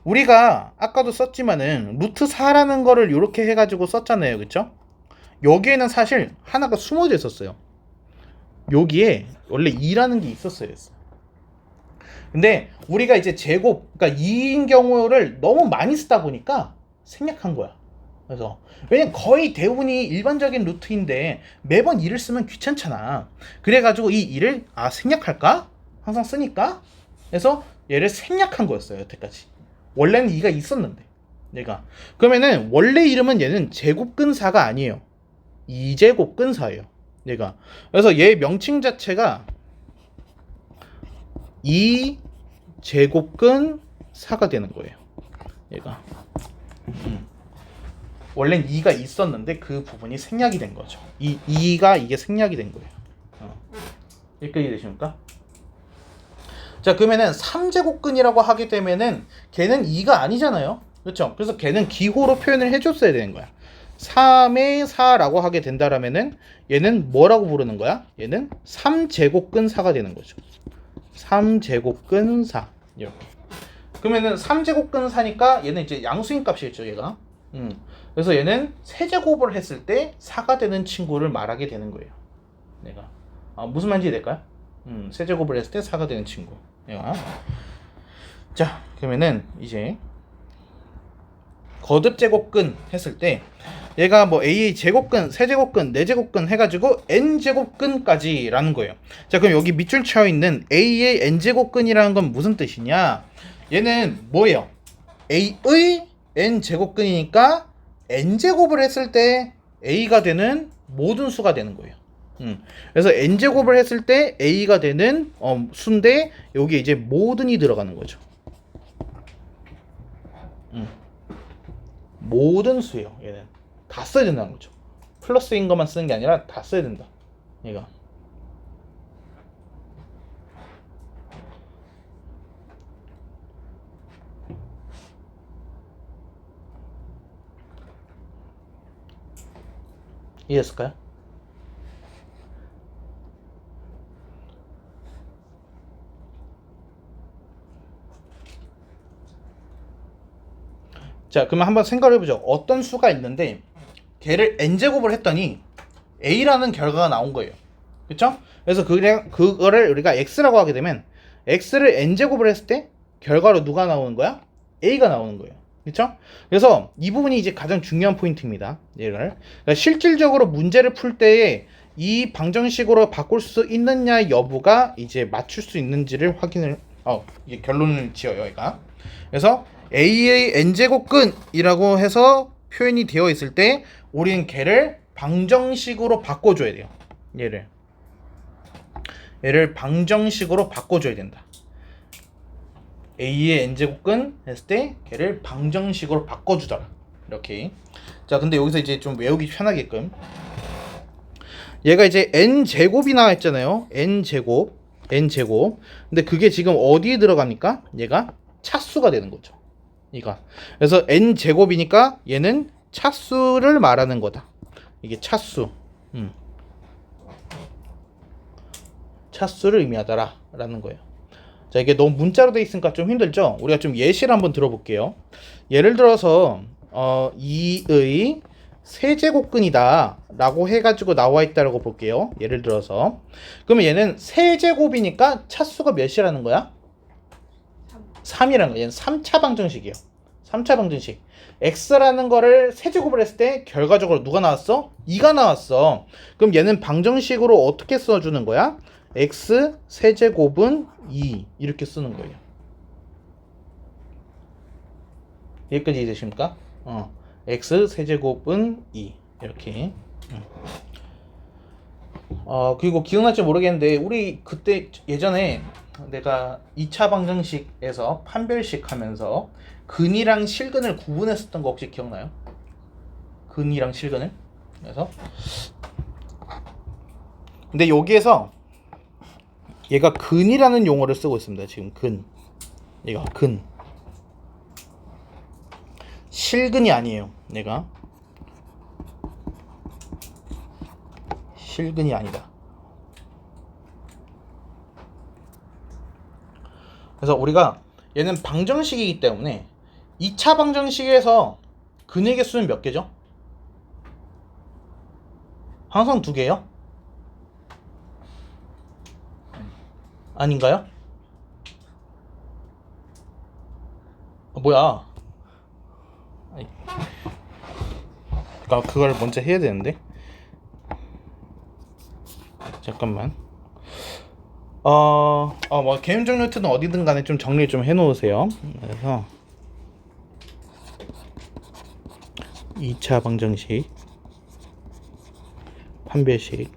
우리가 아까도 썼지만은 루트 4라는 거를 이렇게 해가지고 썼잖아요. 그쵸? 여기에는 사실 하나가 숨어져 있었어요. 여기에 원래 2라는 게 있었어요. 근데 우리가 이제 제곱, 그러니까 2인 경우를 너무 많이 쓰다 보니까 생략한 거야. 그래서 왜냐면 거의 대부분이 일반적인 루트인데 매번 2를 쓰면 귀찮잖아. 그래가지고 이 2를 생략할까? 항상 쓰니까. 그래서 얘를 생략한 거였어요. 여태까지. 원래는 2가 있었는데 얘가. 그러면은 원래 이름은 얘는 제곱근 4가 아니에요. 2제곱근 4예요. 얘가. 그래서 얘 명칭 자체가 2 제곱근 4가 되는 거예요. 얘가 원래는 2가 있었는데 그 부분이 생략이 된 거죠. 2가 이게 생략이 된 거예요. 여기까지 되십니까? 자, 그러면은 3제곱근이라고 하게 되면은 걔는 2가 아니잖아요. 그렇죠? 그래서 걔는 기호로 표현을 해줬어야 되는 거야. 3의 4라고 하게 된다라면은 얘는 뭐라고 부르는 거야? 얘는 3제곱근 4가 되는 거죠. 3제곱근 4 이렇게. 그러면은 3제곱근 4니까 얘는 이제 양수인 값이겠죠, 얘가. 그래서 얘는 세제곱을 했을 때 4가 되는 친구를 말하게 되는 거예요. 내가 무슨 말인지 될까요? 세제곱을 했을 때 4가 되는 친구. 얘가. 자, 그러면은 이제 거듭 제곱근 했을 때 얘가 뭐 a 제곱근, 세제곱근, 네제곱근 해가지고 n 제곱근까지라는 거예요. 자, 그럼 여기 밑줄 치어 있는 a의 n 제곱근이라는 건 무슨 뜻이냐? 얘는 뭐예요? a의 n 제곱근이니까 n 제곱을 했을 때 a가 되는 모든 수가 되는 거예요. 그래서 n 제곱을 했을 때 a가 되는 수인데 여기 이제 모든이 들어가는 거죠. 모든 수예요. 얘는 다 써야 된다는 거죠. 플러스인 것만 쓰는 게 아니라 다 써야 된다. 얘가. 이해했을까요? 자, 그러면 한번 생각을 해보죠. 어떤 수가 있는데 걔를 n제곱을 했더니 a라는 결과가 나온 거예요. 그쵸? 그래서 그거를 우리가 x라고 하게 되면 x를 n제곱을 했을 때 결과로 누가 나오는 거야? a가 나오는 거예요. 그쵸? 그래서 이 부분이 이제 가장 중요한 포인트입니다. 얘를. 그러니까 실질적으로 문제를 풀 때에 이 방정식으로 바꿀 수 있느냐 여부가 이제 맞출 수 있는지를 확인을 이게 결론을 지어요, 얘가. 그래서 a의 n제곱근이라고 해서 표현이 되어 있을 때 우리는 걔를 방정식으로 바꿔줘야 돼요. 얘를 방정식으로 바꿔줘야 된다. a의 n제곱근 했을 때 걔를 방정식으로 바꿔주더라. 이렇게. 자, 근데 여기서 이제 좀 외우기 편하게끔 얘가 이제 n제곱이 나와 있잖아요. n제곱. 근데 그게 지금 어디에 들어갑니까? 얘가 차수가 되는 거죠. 이가. 그래서 n제곱이니까 얘는 차수를 말하는 거다. 이게 차수. 차수를 의미하더라 라는 거예요. 자, 이게 너무 문자로 돼 있으니까 좀 힘들죠? 우리가 좀 예시를 한번 들어볼게요. 예를 들어서 2의 세제곱근이다 라고 해가지고 나와 있다라고 볼게요. 예를 들어서 그러면 얘는 세제곱이니까 차수가 몇이라는 거야? 3이라는 거야. 얘는 3차 방정식이에요. 3차 방정식. x라는 거를 세제곱을 했을 때 결과적으로 누가 나왔어? 2가 나왔어. 그럼 얘는 방정식으로 어떻게 써주는 거야? x 세제곱은 2 이렇게 쓰는 거예요. 여기까지 이해되십니까? x 세제곱은 2 이렇게. 그리고 기억날지 모르겠는데 우리 그때 예전에 내가 2차 방정식에서 판별식 하면서 근이랑 실근을 구분했었던 거 혹시 기억나요? 근이랑 실근을. 그래서 근데 여기에서 얘가 근이라는 용어를 쓰고 있습니다. 지금 근. 얘가 근. 실근이 아니에요. 얘가 실근이 아니다. 그래서 우리가 얘는 방정식이기 때문에 2차 방정식에서 근의 개수는 몇 개죠? 항상 2개요? 아닌가요? 뭐야? 그러니까 그걸 먼저 해야 되는데. 잠깐만. 뭐 개념적 노트는 어디든 간에 좀 정리 좀 해놓으세요. 그래서 2차 방정식, 판별식.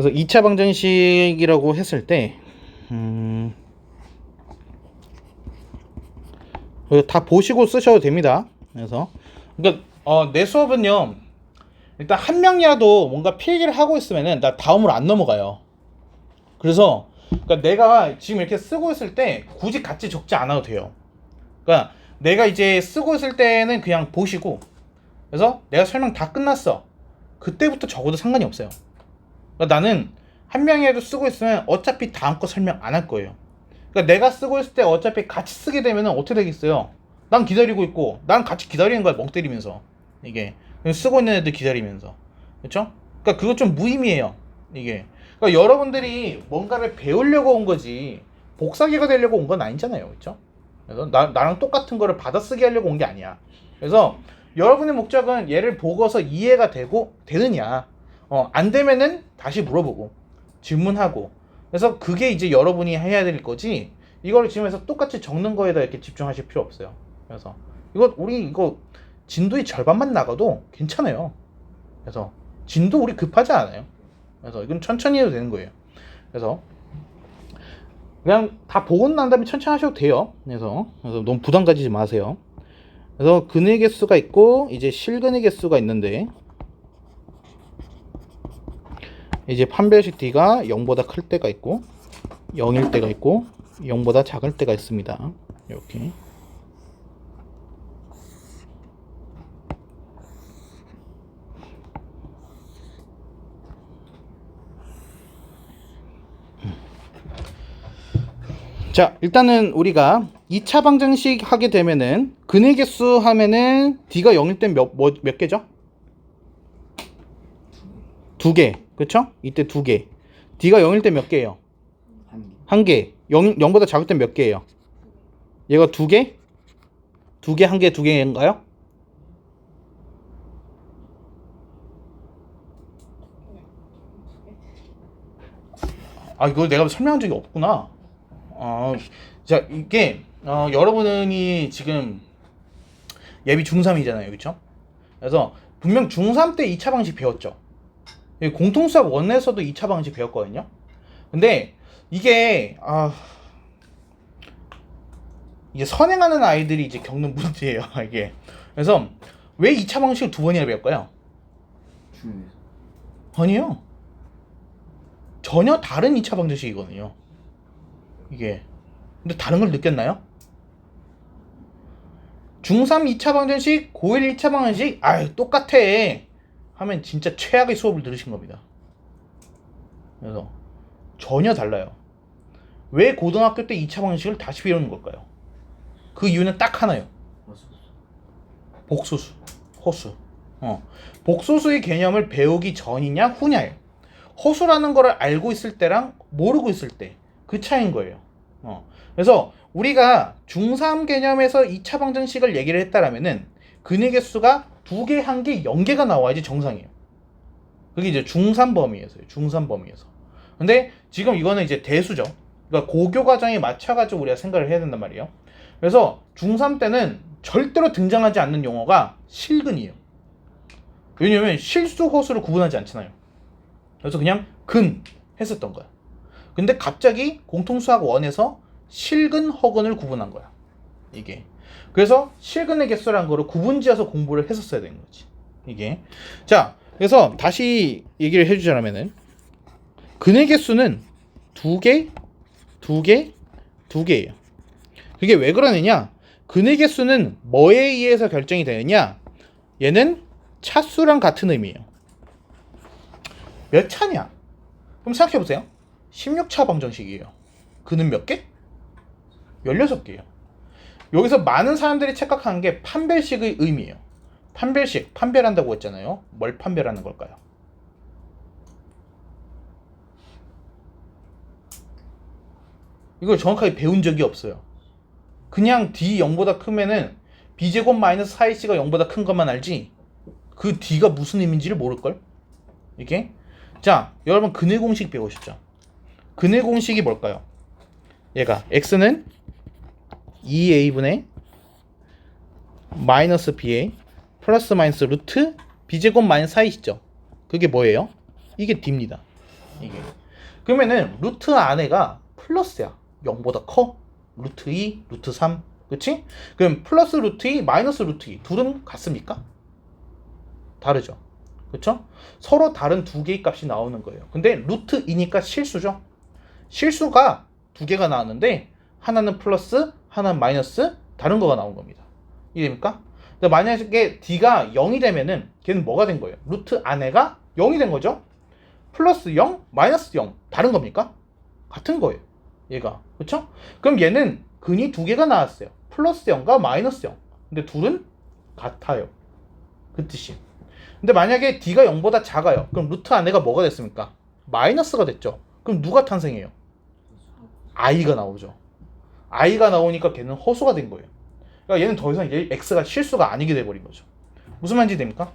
그래서 2차 방정식이라고 했을 때 다 보시고 쓰셔도 됩니다. 그래서 그러니까 내 수업은요, 일단 한 명이라도 뭔가 필기를 하고 있으면은 나 다음으로 안 넘어가요. 그래서 그러니까 내가 지금 이렇게 쓰고 있을 때 굳이 같이 적지 않아도 돼요. 그러니까 내가 이제 쓰고 있을 때는 그냥 보시고, 그래서 내가 설명 다 끝났어, 그때부터 적어도 상관이 없어요. 그러니까 나는 한 명이라도 쓰고 있으면 어차피 다음 거 설명 안 할 거예요. 그러니까 내가 쓰고 있을 때 어차피 같이 쓰게 되면 어떻게 되겠어요? 난 기다리고 있고, 난 같이 기다리는 거야, 멍 때리면서. 이게 쓰고 있는 애들 기다리면서, 그렇죠? 그러니까 그거 좀 무의미해요, 이게. 그러니까 여러분들이 뭔가를 배우려고 온 거지 복사기가 되려고 온 건 아니잖아요, 그렇죠? 그래서 나랑 똑같은 거를 받아쓰기 하려고 온 게 아니야. 그래서 여러분의 목적은 얘를 보고서 이해가 되느냐, 안 되면은 다시 물어보고 질문하고, 그래서 그게 이제 여러분이 해야 될 거지, 이거를 지금 해서 똑같이 적는 거에다 이렇게 집중하실 필요 없어요. 그래서 이거 진도의 절반만 나가도 괜찮아요. 그래서 진도 우리 급하지 않아요. 그래서 이건 천천히 해도 되는 거예요. 그래서 그냥 다 보고 난 다음에 천천히 하셔도 돼요. 그래서 너무 부담 가지지 마세요. 그래서 근의 개수가 있고 이제 실근의 개수가 있는데, 이제 판별식 D가 0보다 클 때가 있고 0일 때가 있고 0보다 작을 때가 있습니다. 이렇게. 자, 일단은 우리가 2차 방정식 하게 되면은 근의 개수 하면은 D가 0일 땐 몇 개죠? 2개. 그쵸? 이때 2개. D가 0일 땐 몇 개예요? 한 개. 1개. 0보다 작을 땐 몇 개예요? 얘가 2개? 2개, 1개, 2개인가요? 이거 내가 설명한 적이 없구나. 자, 이게 여러분이 지금 예비 중3이잖아요, 그쵸? 그래서 분명 중3 때 2차 방식 배웠죠. 공통수학 1에서도 2차 방식 배웠거든요. 근데 이게 이게 선행하는 아이들이 이제 겪는 문제예요, 이게. 그래서 왜 2차 방식을 2번이나 배울까요? 중요해서. 아니요. 전혀 다른 2차 방정식이거든요, 이게. 근데 다른 걸 느꼈나요? 중3 2차 방정식, 고1 1차 방정식, 똑같아 하면 진짜 최악의 수업을 들으신 겁니다. 그래서 전혀 달라요. 왜 고등학교 때 2차 방정식을 다시 배우는 걸까요? 그 이유는 딱 하나요. 복소수, 허수. 복소수의 개념을 배우기 전이냐 후냐예요. 허수라는 거를 알고 있을 때랑 모르고 있을 때 그 차이인 거예요. 그래서 우리가 중3 개념에서 2차 방정식을 얘기를 했다라면은 근의 개수가 2개, 1개, 0개가 나와야지 정상이에요. 그게 이제 중3 범위에서요. 중3 범위에서. 근데 지금 이거는 이제 대수죠. 그러니까 고교 과정에 맞춰가지고 우리가 생각을 해야 된단 말이에요. 그래서 중3 때는 절대로 등장하지 않는 용어가 실근이에요. 왜냐면 실수, 허수를 구분하지 않잖아요. 그래서 그냥 근 했었던 거야. 근데 갑자기 공통수학 1에서 실근, 허근을 구분한 거야, 이게. 그래서 실근의 개수라는 거를 구분지어서 공부를 했었어야 되는 거지, 이게. 자, 그래서 다시 얘기를 해주자면은 근의 개수는 2개, 2개, 2개예요. 그게 왜 그러느냐? 근의 개수는 뭐에 의해서 결정이 되느냐? 얘는 차수랑 같은 의미예요. 몇 차냐? 그럼 생각해보세요. 16차 방정식이에요. 근은 몇 개? 16개예요. 여기서 많은 사람들이 착각하는 게 판별식의 의미예요. 판별식, 판별한다고 했잖아요. 뭘 판별하는 걸까요? 이걸 정확하게 배운 적이 없어요. 그냥 D 0보다 크면은 B제곱 마이너스 4AC가 0보다 큰 것만 알지 그 D가 무슨 의미인지를 모를걸? 이게? 자, 여러분 근의 공식 배우셨죠? 근의 공식이 뭘까요? 얘가 X는 2A분의 마이너스 BA 플러스 마이너스 루트 B제곱 마이너스 4이시죠? 그게 뭐예요? 이게 D입니다. 이게. 그러면은 루트 안에가 플러스야. 0보다 커. 루트 2, 루트 3. 그치? 그럼 플러스 루트 2, 마이너스 루트 2. 둘은 같습니까? 다르죠. 그쵸? 서로 다른 두 개의 값이 나오는 거예요. 근데 루트 2니까 실수죠. 실수가 두 개가 나왔는데 하나는 플러스, 하나는 마이너스, 다른 거가 나온 겁니다. 이해됩니까? 근데 만약에 d가 0이 되면은 걔는 뭐가 된 거예요? 루트 안에가 0이 된 거죠? 플러스 0, 마이너스 0 다른 겁니까? 같은 거예요. 얘가. 그쵸? 그럼 얘는 근이 두 개가 나왔어요. 플러스 0과 마이너스 0. 근데 둘은 같아요. 그 뜻이. 근데 만약에 d가 0보다 작아요. 그럼 루트 안에가 뭐가 됐습니까? 마이너스가 됐죠. 그럼 누가 탄생해요? i가 나오죠. i가 나오니까 걔는 허수가 된 거예요. 그러니까 얘는 더 이상 x가 실수가 아니게 돼버린 거죠. 무슨 말인지 됩니까?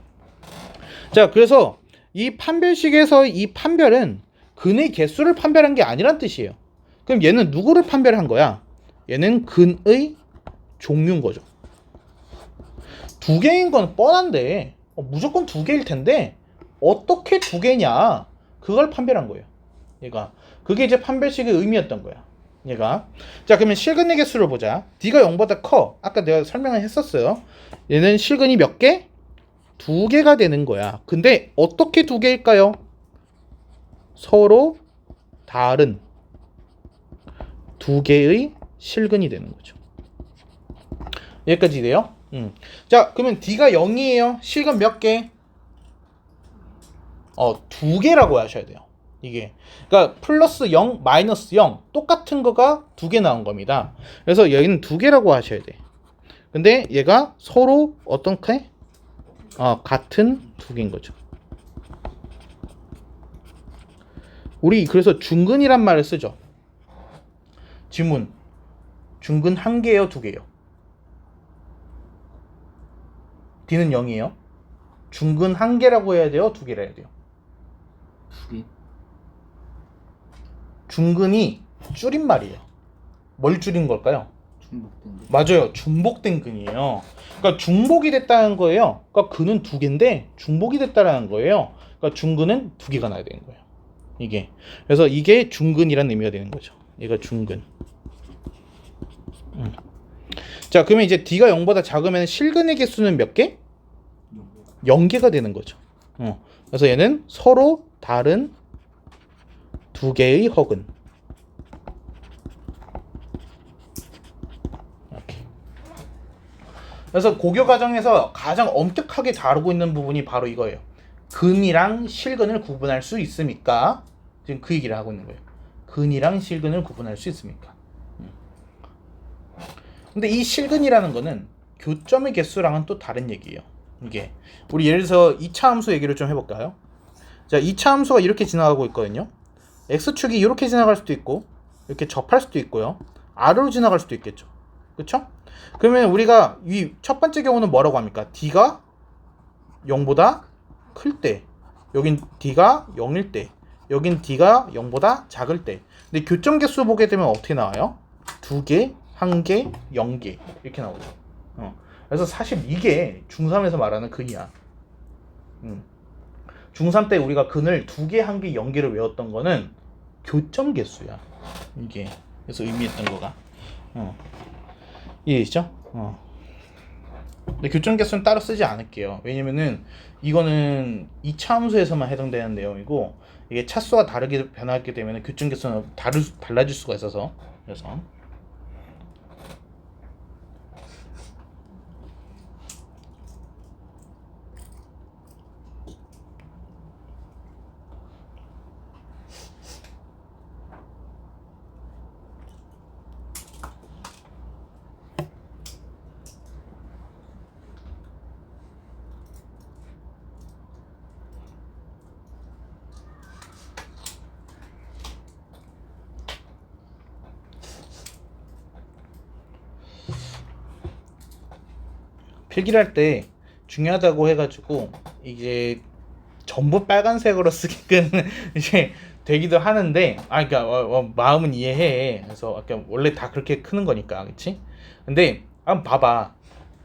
자, 그래서 이 판별식에서 이 판별은 근의 개수를 판별한 게 아니란 뜻이에요. 그럼 얘는 누구를 판별한 거야? 얘는 근의 종류인 거죠. 두 개인 건 뻔한데 무조건 두 개일 텐데 어떻게 두 개냐? 그걸 판별한 거예요. 얘가. 그게 이제 판별식의 의미였던 거야. 얘가. 자, 그러면 실근의 개수를 보자. d가 0보다 커. 아까 내가 설명을 했었어요. 얘는 실근이 몇 개? 두 개가 되는 거야. 근데 어떻게 두 개일까요? 서로 다른 두 개의 실근이 되는 거죠. 여기까지 돼요? 자, 그러면 d가 0이에요. 실근 몇 개? 두 개라고 하셔야 돼요. 이게. 그러니까 플러스 0, 마이너스 0 똑같은 거가 두 개 나온 겁니다. 그래서 여기는 두 개라고 하셔야 돼. 근데 얘가 서로 어떻게? 같은 두 개인 거죠. 우리 그래서 중근이란 말을 쓰죠. 지문. 중근 한 개예요, 두 개예요? d는 0이에요. 중근 한 개라고 해야 돼요, 두 개라 해야 돼요? 두 개. 중근이 줄임말이에요. 뭘 줄인 걸까요? 중복된 거. 맞아요. 중복된 근이에요. 그러니까 중복이 됐다는 거예요. 그러니까 근은 두 개인데 중복이 됐다는 거예요. 그러니까 중근은 두 개가 나야 되는 거예요. 이게. 그래서 이게 중근이라는 의미가 되는 거죠. 얘가 중근. 자, 그러면 이제 d가 0보다 작으면 실근의 개수는 몇 개? 0개가 되는 거죠. 그래서 얘는 서로 다른 두 개의 허근. 이렇게. 그래서 고교 과정에서 가장 엄격하게 다루고 있는 부분이 바로 이거예요. 근이랑 실근을 구분할 수 있습니까? 지금 그 얘기를 하고 있는 거예요. 근이랑 실근을 구분할 수 있습니까? 근데 이 실근이라는 거는 교점의 개수랑은 또 다른 얘기예요. 이게 우리 예를 들어서 2차 함수 얘기를 좀 해볼까요? 자, 2차 함수가 이렇게 지나가고 있거든요. x축이 이렇게 지나갈 수도 있고 이렇게 접할 수도 있고요. 아래로 지나갈 수도 있겠죠. 그쵸? 그러면 우리가 이 첫 번째 경우는 뭐라고 합니까? d가 0보다 클 때, 여긴 d가 0일 때, 여긴 d가 0보다 작을 때. 근데 교점 개수 보게 되면 어떻게 나와요? 2개, 1개, 0개 이렇게 나오죠. 그래서 사실 이게 중3에서 말하는 근이야. 중3 때 우리가 근을 2개, 1개, 0개를 외웠던 거는 교점 개수야. 이게. 그래서 의미했던 거가. 이해되시죠? 근데 교점 개수는 따로 쓰지 않을게요. 왜냐면은 이거는 2차 함수에서만 해당되는 내용이고 이게 차수가 다르게 변하게 되면 교점 개수는 달라질 수가 있어서. 그래서 필기를 할 때 중요하다고 해가지고 이게 전부 빨간색으로 쓰게끔 이제 되기도 하는데 그러니까 마음은 이해해. 그래서 아까 원래 다 그렇게 크는 거니까, 그렇지? 근데 한번 봐봐.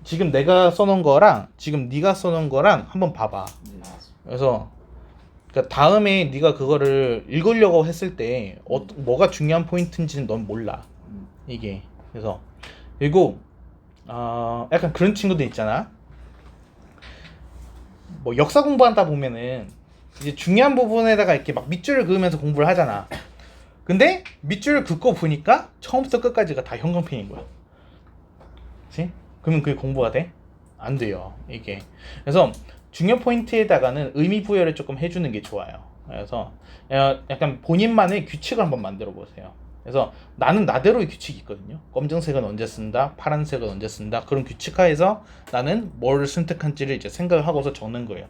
지금 내가 써놓은 거랑 지금 네가 써놓은 거랑 한번 봐봐. 네. 그래서 그러니까 다음에 네가 그거를 읽으려고 했을 때 뭐가 중요한 포인트인지는 넌 몰라. 이게 그래서 그리고 약간 그런 친구들 있잖아. 뭐 역사 공부한다 보면은 이제 중요한 부분에다가 이렇게 막 밑줄을 그으면서 공부를 하잖아. 근데 밑줄을 긋고 보니까 처음부터 끝까지가 다 형광펜인 거야. 그렇지? 그러면 그게 공부가 돼? 안 돼요. 이게. 그래서 중요 포인트에다가는 의미 부여를 조금 해주는 게 좋아요. 그래서 약간 본인만의 규칙을 한번 만들어 보세요. 그래서 나는 나대로의 규칙이 있거든요. 검정색은 언제 쓴다, 파란색은 언제 쓴다. 그런 규칙하에서 나는 뭘 선택할지를 이제 생각을 하고서 적는 거예요.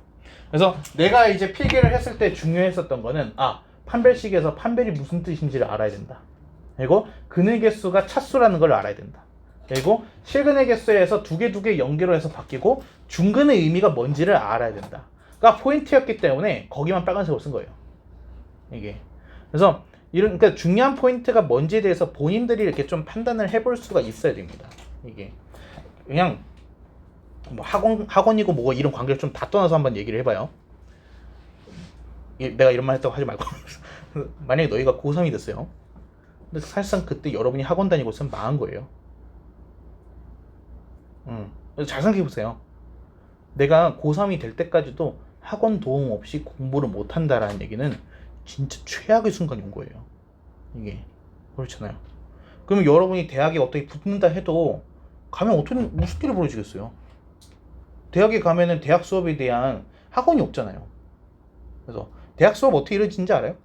그래서 내가 이제 필기를 했을 때 중요했었던 거는 판별식에서 판별이 무슨 뜻인지를 알아야 된다. 그리고 근의 개수가 차수라는 걸 알아야 된다. 그리고 실근의 개수에서 두 개 연계로 해서 바뀌고 중근의 의미가 뭔지를 알아야 된다. 그러니까 포인트였기 때문에 거기만 빨간색으로 쓴 거예요. 이게. 그래서 그러니까 중요한 포인트가 뭔지에 대해서 본인들이 이렇게 좀 판단을 해볼 수가 있어야 됩니다. 이게 그냥 뭐 학원이고 뭐고 이런 관계를 좀 다 떠나서 한번 얘기를 해봐요. 내가 이런 말 했다고 하지 말고 만약에 너희가 고3이 됐어요. 근데 사실상 그때 여러분이 학원 다니고 있으면 망한 거예요. 잘 생각해보세요. 내가 고3이 될 때까지도 학원 도움 없이 공부를 못한다라는 얘기는 진짜 최악의 순간이 온 거예요. 이게 그렇잖아요. 그러면 여러분이 대학에 어떻게 붙는다 해도 가면 어떻게 무슨 일이 벌어지겠어요? 대학에 가면은 대학 수업에 대한 학원이 없잖아요. 그래서 대학 수업 어떻게 이루어지는지 알아요?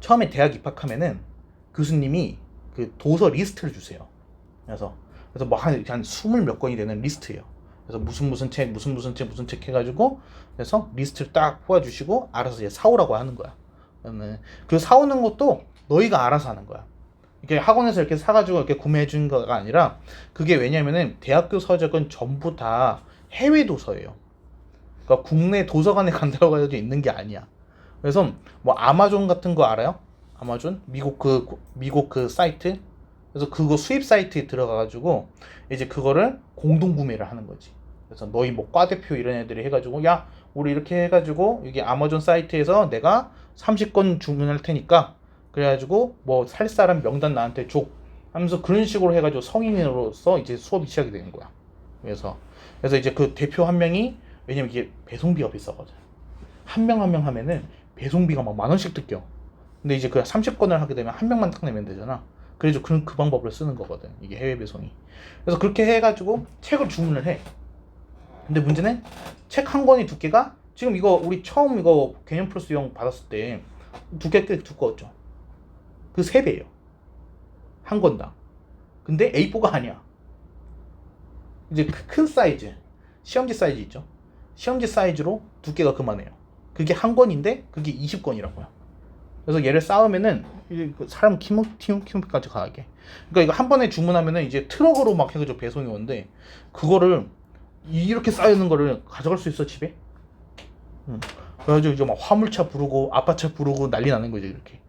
처음에 대학 입학하면은 교수님이 그 도서 리스트를 주세요. 그래서 뭐 한 20 몇 권이 되는 리스트예요. 그래서 무슨 책 해가지고 그래서 리스트를 딱 뽑아주시고 알아서 이제 사오라고 하는 거야. 그 사오는 것도 너희가 알아서 하는 거야. 이렇게 학원에서 이렇게 사가지고 이렇게 구매해 준 거가 아니라 그게 왜냐면은 대학교 서적은 전부 다 해외 도서예요. 그러니까 국내 도서관에 간다고 해도 있는 게 아니야. 그래서 뭐 아마존 같은 거 알아요? 아마존? 미국 그 사이트? 그래서 그거 수입 사이트에 들어가가지고 이제 그거를 공동 구매를 하는 거지. 그래서 너희 뭐 과대표 이런 애들이 해가지고 야 우리 이렇게 해가지고 여기 아마존 사이트에서 내가 30권 주문할 테니까 그래가지고 뭐 살 사람 명단 나한테 줘 하면서 그런 식으로 해가지고 성인으로서 이제 수업이 시작이 되는 거야. 그래서 이제 그 대표 한 명이 왜냐면 이게 배송비가 비싸거든. 한 명 한 명 하면은 배송비가 막 10,000원씩 뜯겨. 근데 이제 그 30권을 하게 되면 한 명만 딱 내면 되잖아. 그래서 그 방법을 쓰는 거거든. 이게 해외 배송이. 그래서 그렇게 해가지고 책을 주문을 해. 근데 문제는 책 한 권이 두께가 지금 이거 우리 처음 이거 개념 플러스 형 받았을 때 두께 꽤 두꺼웠죠. 그 3배예요. 한 권당. 근데 A4가 아니야. 이제 큰 사이즈, 시험지 사이즈 있죠. 시험지 사이즈로 두께가 그만해요. 그게 한 권인데 그게 20권이라고요. 그래서 얘를 쌓으면은 사람 키우기까지 가게. 그러니까 이거 한 번에 주문하면은 이제 트럭으로 막 해가지고 배송이 오는데 그거를 이렇게 쌓여있는 거를 가져갈 수 있어 집에? 그래가지고 이제 막 화물차 부르고 아파차 부르고 난리 나는 거죠 이렇게.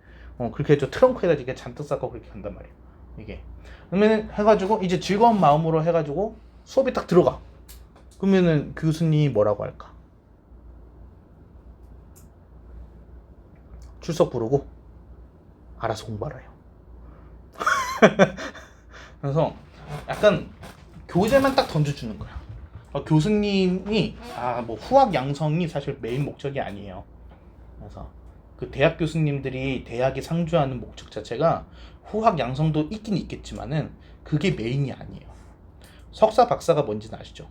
그렇게 해서 트렁크에다 이렇게 잔뜩 쌓고 그렇게 간단 말이에요. 이게. 그러면 해가지고 이제 즐거운 마음으로 해가지고 수업이 딱 들어가. 그러면은 교수님이 뭐라고 할까? 출석 부르고 알아서 공부하라요. 그래서 약간 교재만 딱 던져주는 거야. 교수님이 뭐 후학 양성이 사실 메인 목적이 아니에요. 그래서 그 대학 교수님들이 대학이 상주하는 목적 자체가 후학 양성도 있긴 있겠지만은 그게 메인이 아니에요. 석사 박사가 뭔지는 아시죠?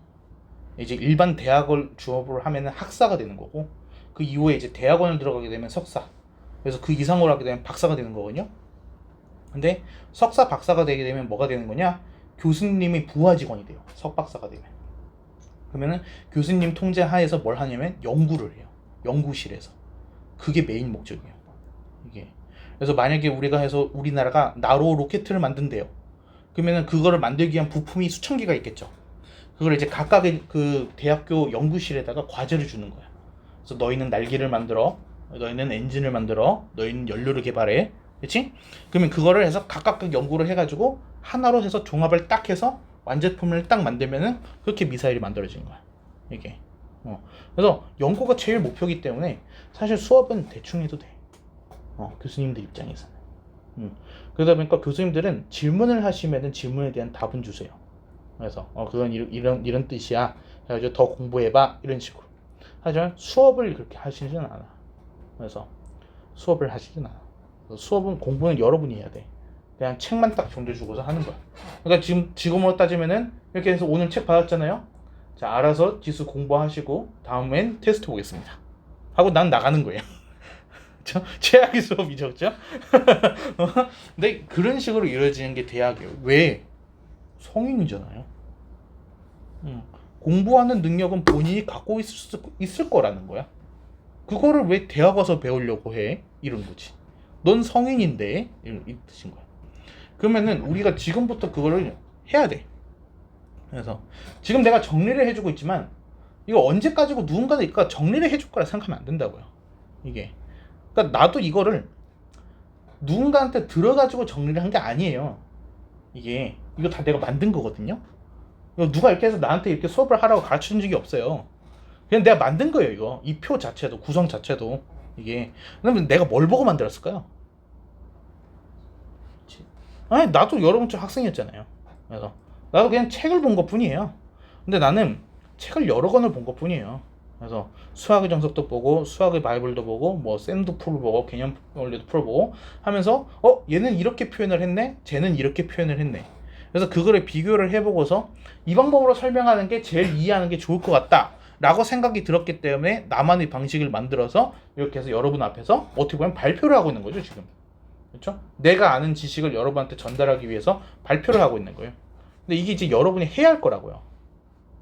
이제 일반 대학을 졸업을 하면은 학사가 되는 거고 그 이후에 이제 대학원을 들어가게 되면 석사. 그래서 그 이상으로 하게 되면 박사가 되는 거거든요. 근데 석사 박사가 되게 되면 뭐가 되는 거냐? 교수님이 부하 직원이 돼요. 석박사가 되면. 그러면은 교수님 통제 하에서 뭘 하냐면 연구를 해요. 연구실에서. 그게 메인 목적이에요. 이게. 그래서 만약에 우리가 해서 우리나라가 나로 로켓을 만든대요. 그러면은 그거를 만들기 위한 부품이 수천 개가 있겠죠. 그걸 이제 각각의 그 대학교 연구실에다가 과제를 주는 거야. 그래서 너희는 날개를 만들어, 너희는 엔진을 만들어, 너희는 연료를 개발해, 그렇지? 그러면 그거를 해서 각각 연구를 해가지고 하나로 해서 종합을 딱 해서 완제품을 딱 만들면은 그렇게 미사일이 만들어지는 거야. 이게. 그래서 연구가 제일 목표이기 때문에 사실 수업은 대충 해도 돼. 교수님들 입장에서는. 그러다 보니까 교수님들은 질문을 하시면은 질문에 대한 답은 주세요. 그래서 그건 이런 뜻이야. 그래가지고 더 공부해봐 이런 식으로. 하지만 수업을 그렇게 하시진 않아. 그래서 수업을 하시진 않아. 수업은 공부는 여러분이 해야 돼. 그냥 책만 딱 정해주고서 하는 거야. 그러니까 지금으로 따지면은 이렇게 해서 오늘 책 받았잖아요. 자, 알아서 지수 공부하시고 다음엔 테스트 보겠습니다. 하고 난 나가는 거예요. 최악의 수업이죠, 그렇죠? 근데 그런 식으로 이루어지는 게 대학이에요. 왜? 성인이잖아요. 공부하는 능력은 본인이 갖고 있을 거라는 거야. 그거를 왜 대학 와서 배우려고 해? 이런 거지. 넌 성인인데 이 뜻인 거야. 그러면은 우리가 지금부터 그거를 해야 돼. 그래서 지금 내가 정리를 해주고 있지만 이거 언제까지고 누군가는 이거 정리를 해줄 거라 생각하면 안 된다고요. 이게. 그러니까 나도 이거를 누군가한테 들어가지고 정리를 한 게 아니에요. 이거 다 내가 만든 거거든요. 이거 누가 이렇게 해서 나한테 이렇게 수업을 하라고 가르쳐준 적이 없어요. 그냥 내가 만든 거예요. 이거 이 표 자체도 구성 자체도 이게. 그러면 내가 뭘 보고 만들었을까요? 아니 나도 여러분처럼 학생이었잖아요. 그래서 나도 그냥 책을 본 것뿐이에요. 근데 나는 책을 여러 권을 본 것뿐이에요. 그래서 수학의 정석도 보고 수학의 바이블도 보고 뭐 쌤도 풀어보고 개념 원리도 풀어보고 하면서 얘는 이렇게 표현을 했네, 쟤는 이렇게 표현을 했네. 그래서 그거를 비교를 해보고서 이 방법으로 설명하는 게 제일 이해하는 게 좋을 것 같다 라고 생각이 들었기 때문에 나만의 방식을 만들어서 이렇게 해서 여러분 앞에서 어떻게 보면 발표를 하고 있는 거죠 지금. 그렇죠? 내가 아는 지식을 여러분한테 전달하기 위해서 발표를 하고 있는 거예요. 근데 이게 이제 여러분이 해야 할 거라고요.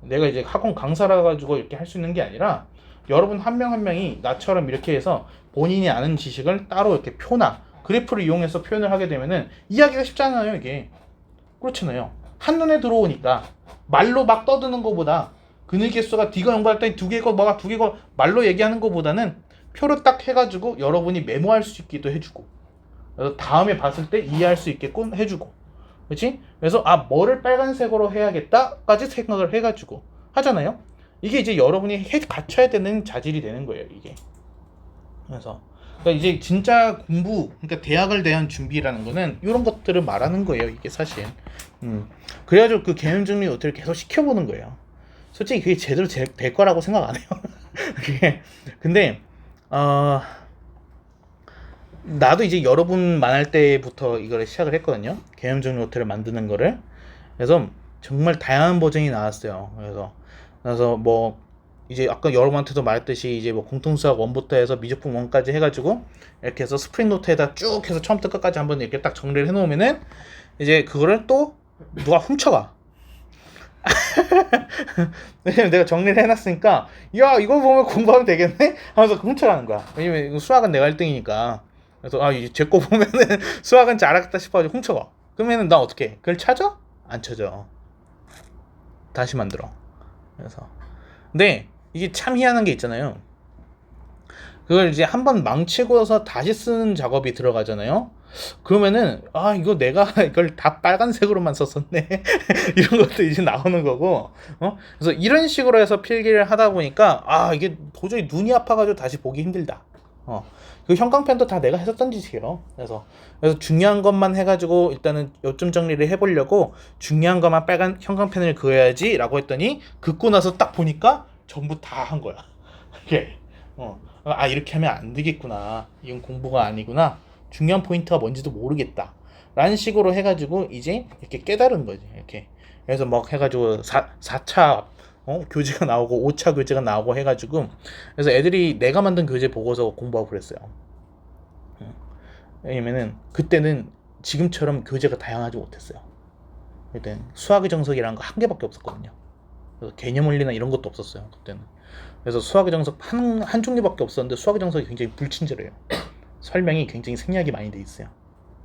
내가 이제 학원 강사라 가지고 이렇게 할 수 있는 게 아니라 여러분 한 명 한 명이 나처럼 이렇게 해서 본인이 아는 지식을 따로 이렇게 표나 그래프를 이용해서 표현을 하게 되면은 이야기가 쉽잖아요, 이게. 그렇잖아요. 한눈에 들어오니까 말로 막 떠드는 것보다 근의 개수가 D가 연구할 때 두 개고 뭐가 두 개고 말로 얘기하는 것보다는 표로 딱 해가지고 여러분이 메모할 수 있기도 해주고, 그래서 다음에 봤을 때 이해할 수 있게끔 해주고, 그렇지? 그래서 뭐를 빨간색으로 해야겠다까지 생각을 해가지고 하잖아요. 이게 이제 여러분이 갖춰야 되는 자질이 되는 거예요, 이게. 그래서 그러니까 이제 진짜 공부, 그러니까 대학을 대한 준비라는 거는 이런 것들을 말하는 거예요, 이게 사실. 그래가지고 그 개념 정리 노트를 계속 시켜보는 거예요. 솔직히 그게 제대로 될 거라고 생각 안 해요. 그게. 근데 나도 이제 여러분 만날 때부터 이걸 시작을 했거든요. 개념 정리 노트를 만드는 거를. 그래서 정말 다양한 버전이 나왔어요. 그래서 뭐 이제 아까 여러분한테도 말했듯이 이제 뭐 공통수학 1부터 해서 미적분 1까지 해가지고 이렇게 해서 스프링 노트에다 쭉 해서 처음부터 끝까지 한번 이렇게 딱 정리를 해놓으면은 이제 그거를 또 누가 훔쳐가. 왜냐면 내가 정리를 해놨으니까 야 이거 보면 공부하면 되겠네 하면서 훔쳐가는 거야. 왜냐면 수학은 내가 1등이니까. 그래서 이제 제 거 보면은 수학은 잘하겠다 싶어가지고 훔쳐가. 그러면은 나 어떻게 해? 그걸 찾아? 안 찾아. 다시 만들어. 그래서 근데 이게 참 희한한 게 있잖아요. 그걸 이제 한번 망치고서 다시 쓰는 작업이 들어가잖아요. 그러면은 이거 내가 이걸 다 빨간색으로만 썼었네 이런 것도 이제 나오는 거고. 그래서 이런 식으로 해서 필기를 하다 보니까 이게 도저히 눈이 아파가지고 다시 보기 힘들다. 그 형광펜도 다 내가 했었던 짓이에요. 그래서 중요한 것만 해가지고 일단은 요점 정리를 해보려고 중요한 것만 빨간 형광펜을 그어야지 라고 했더니 긋고 나서 딱 보니까 전부 다 한 거야. 이게 이렇게 하면 안 되겠구나, 이건 공부가 아니구나, 중요한 포인트가 뭔지도 모르겠다 라는 식으로 해가지고 이제 이렇게 깨달은 거지. 이렇게 그래서 막 해가지고 4차 교재가 나오고 5차 교재가 나오고 해가지고, 그래서 애들이 내가 만든 교재 보고서 공부하고 그랬어요. 왜냐면은 그때는 지금처럼 교재가 다양하지 못했어요. 그때 수학의 정석이라는 거 한 개밖에 없었거든요. 그래서 개념 원리나 이런 것도 없었어요, 그때는. 그래서 수학의 정석 한 종류밖에 없었는데 수학의 정석이 굉장히 불친절해요. 설명이 굉장히 생략이 많이 돼 있어요.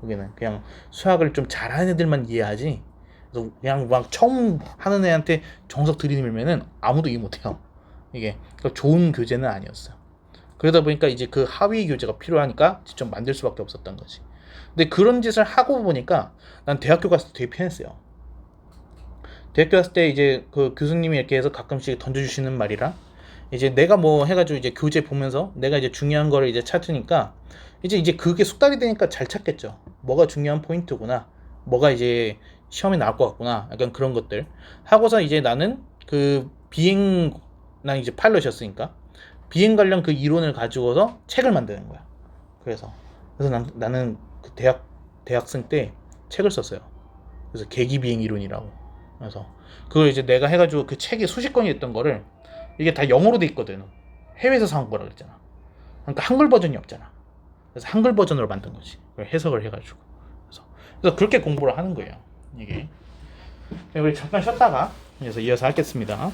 여기는 그냥 수학을 좀 잘하는 애들만 이해하지, 그래서 그냥 막 처음 하는 애한테 정석 들이밀면은 아무도 이해 못해요. 이게 그러니까 좋은 교재는 아니었어요. 그러다 보니까 이제 그 하위 교재가 필요하니까 직접 만들 수밖에 없었던 거지. 근데 그런 짓을 하고 보니까 난 대학교 갔을 때 되게 편했어요. 대학교 갔을 때 이제 그 교수님이 이렇게 해서 가끔씩 던져주시는 말이라, 이제 내가 뭐 해가지고 이제 교재 보면서 내가 이제 중요한 거를 이제 찾으니까 이제 그게 숙달이 되니까 잘 찾겠죠. 뭐가 중요한 포인트구나. 뭐가 이제 시험에 나올 것 같구나. 약간 그런 것들 하고서 이제 나는 그 비행 난 이제 파일럿이었으니까 비행 관련 그 이론을 가지고서 책을 만드는 거야. 그래서 나는 그 대학생 때 책을 썼어요. 그래서 계기 비행 이론이라고. 그래서 그걸 이제 내가 해가지고 그 책이 수십 권이 있던 거를 이게 다 영어로 돼 있거든. 해외에서 사온 거라 그랬잖아. 그러니까 한글 버전이 없잖아. 그래서 한글 버전으로 만든 거지. 그걸 해석을 해가지고. 그래서 그렇게 공부를 하는 거예요. 이게. 우리 잠깐 쉬었다가 그래서 이어서 하겠습니다.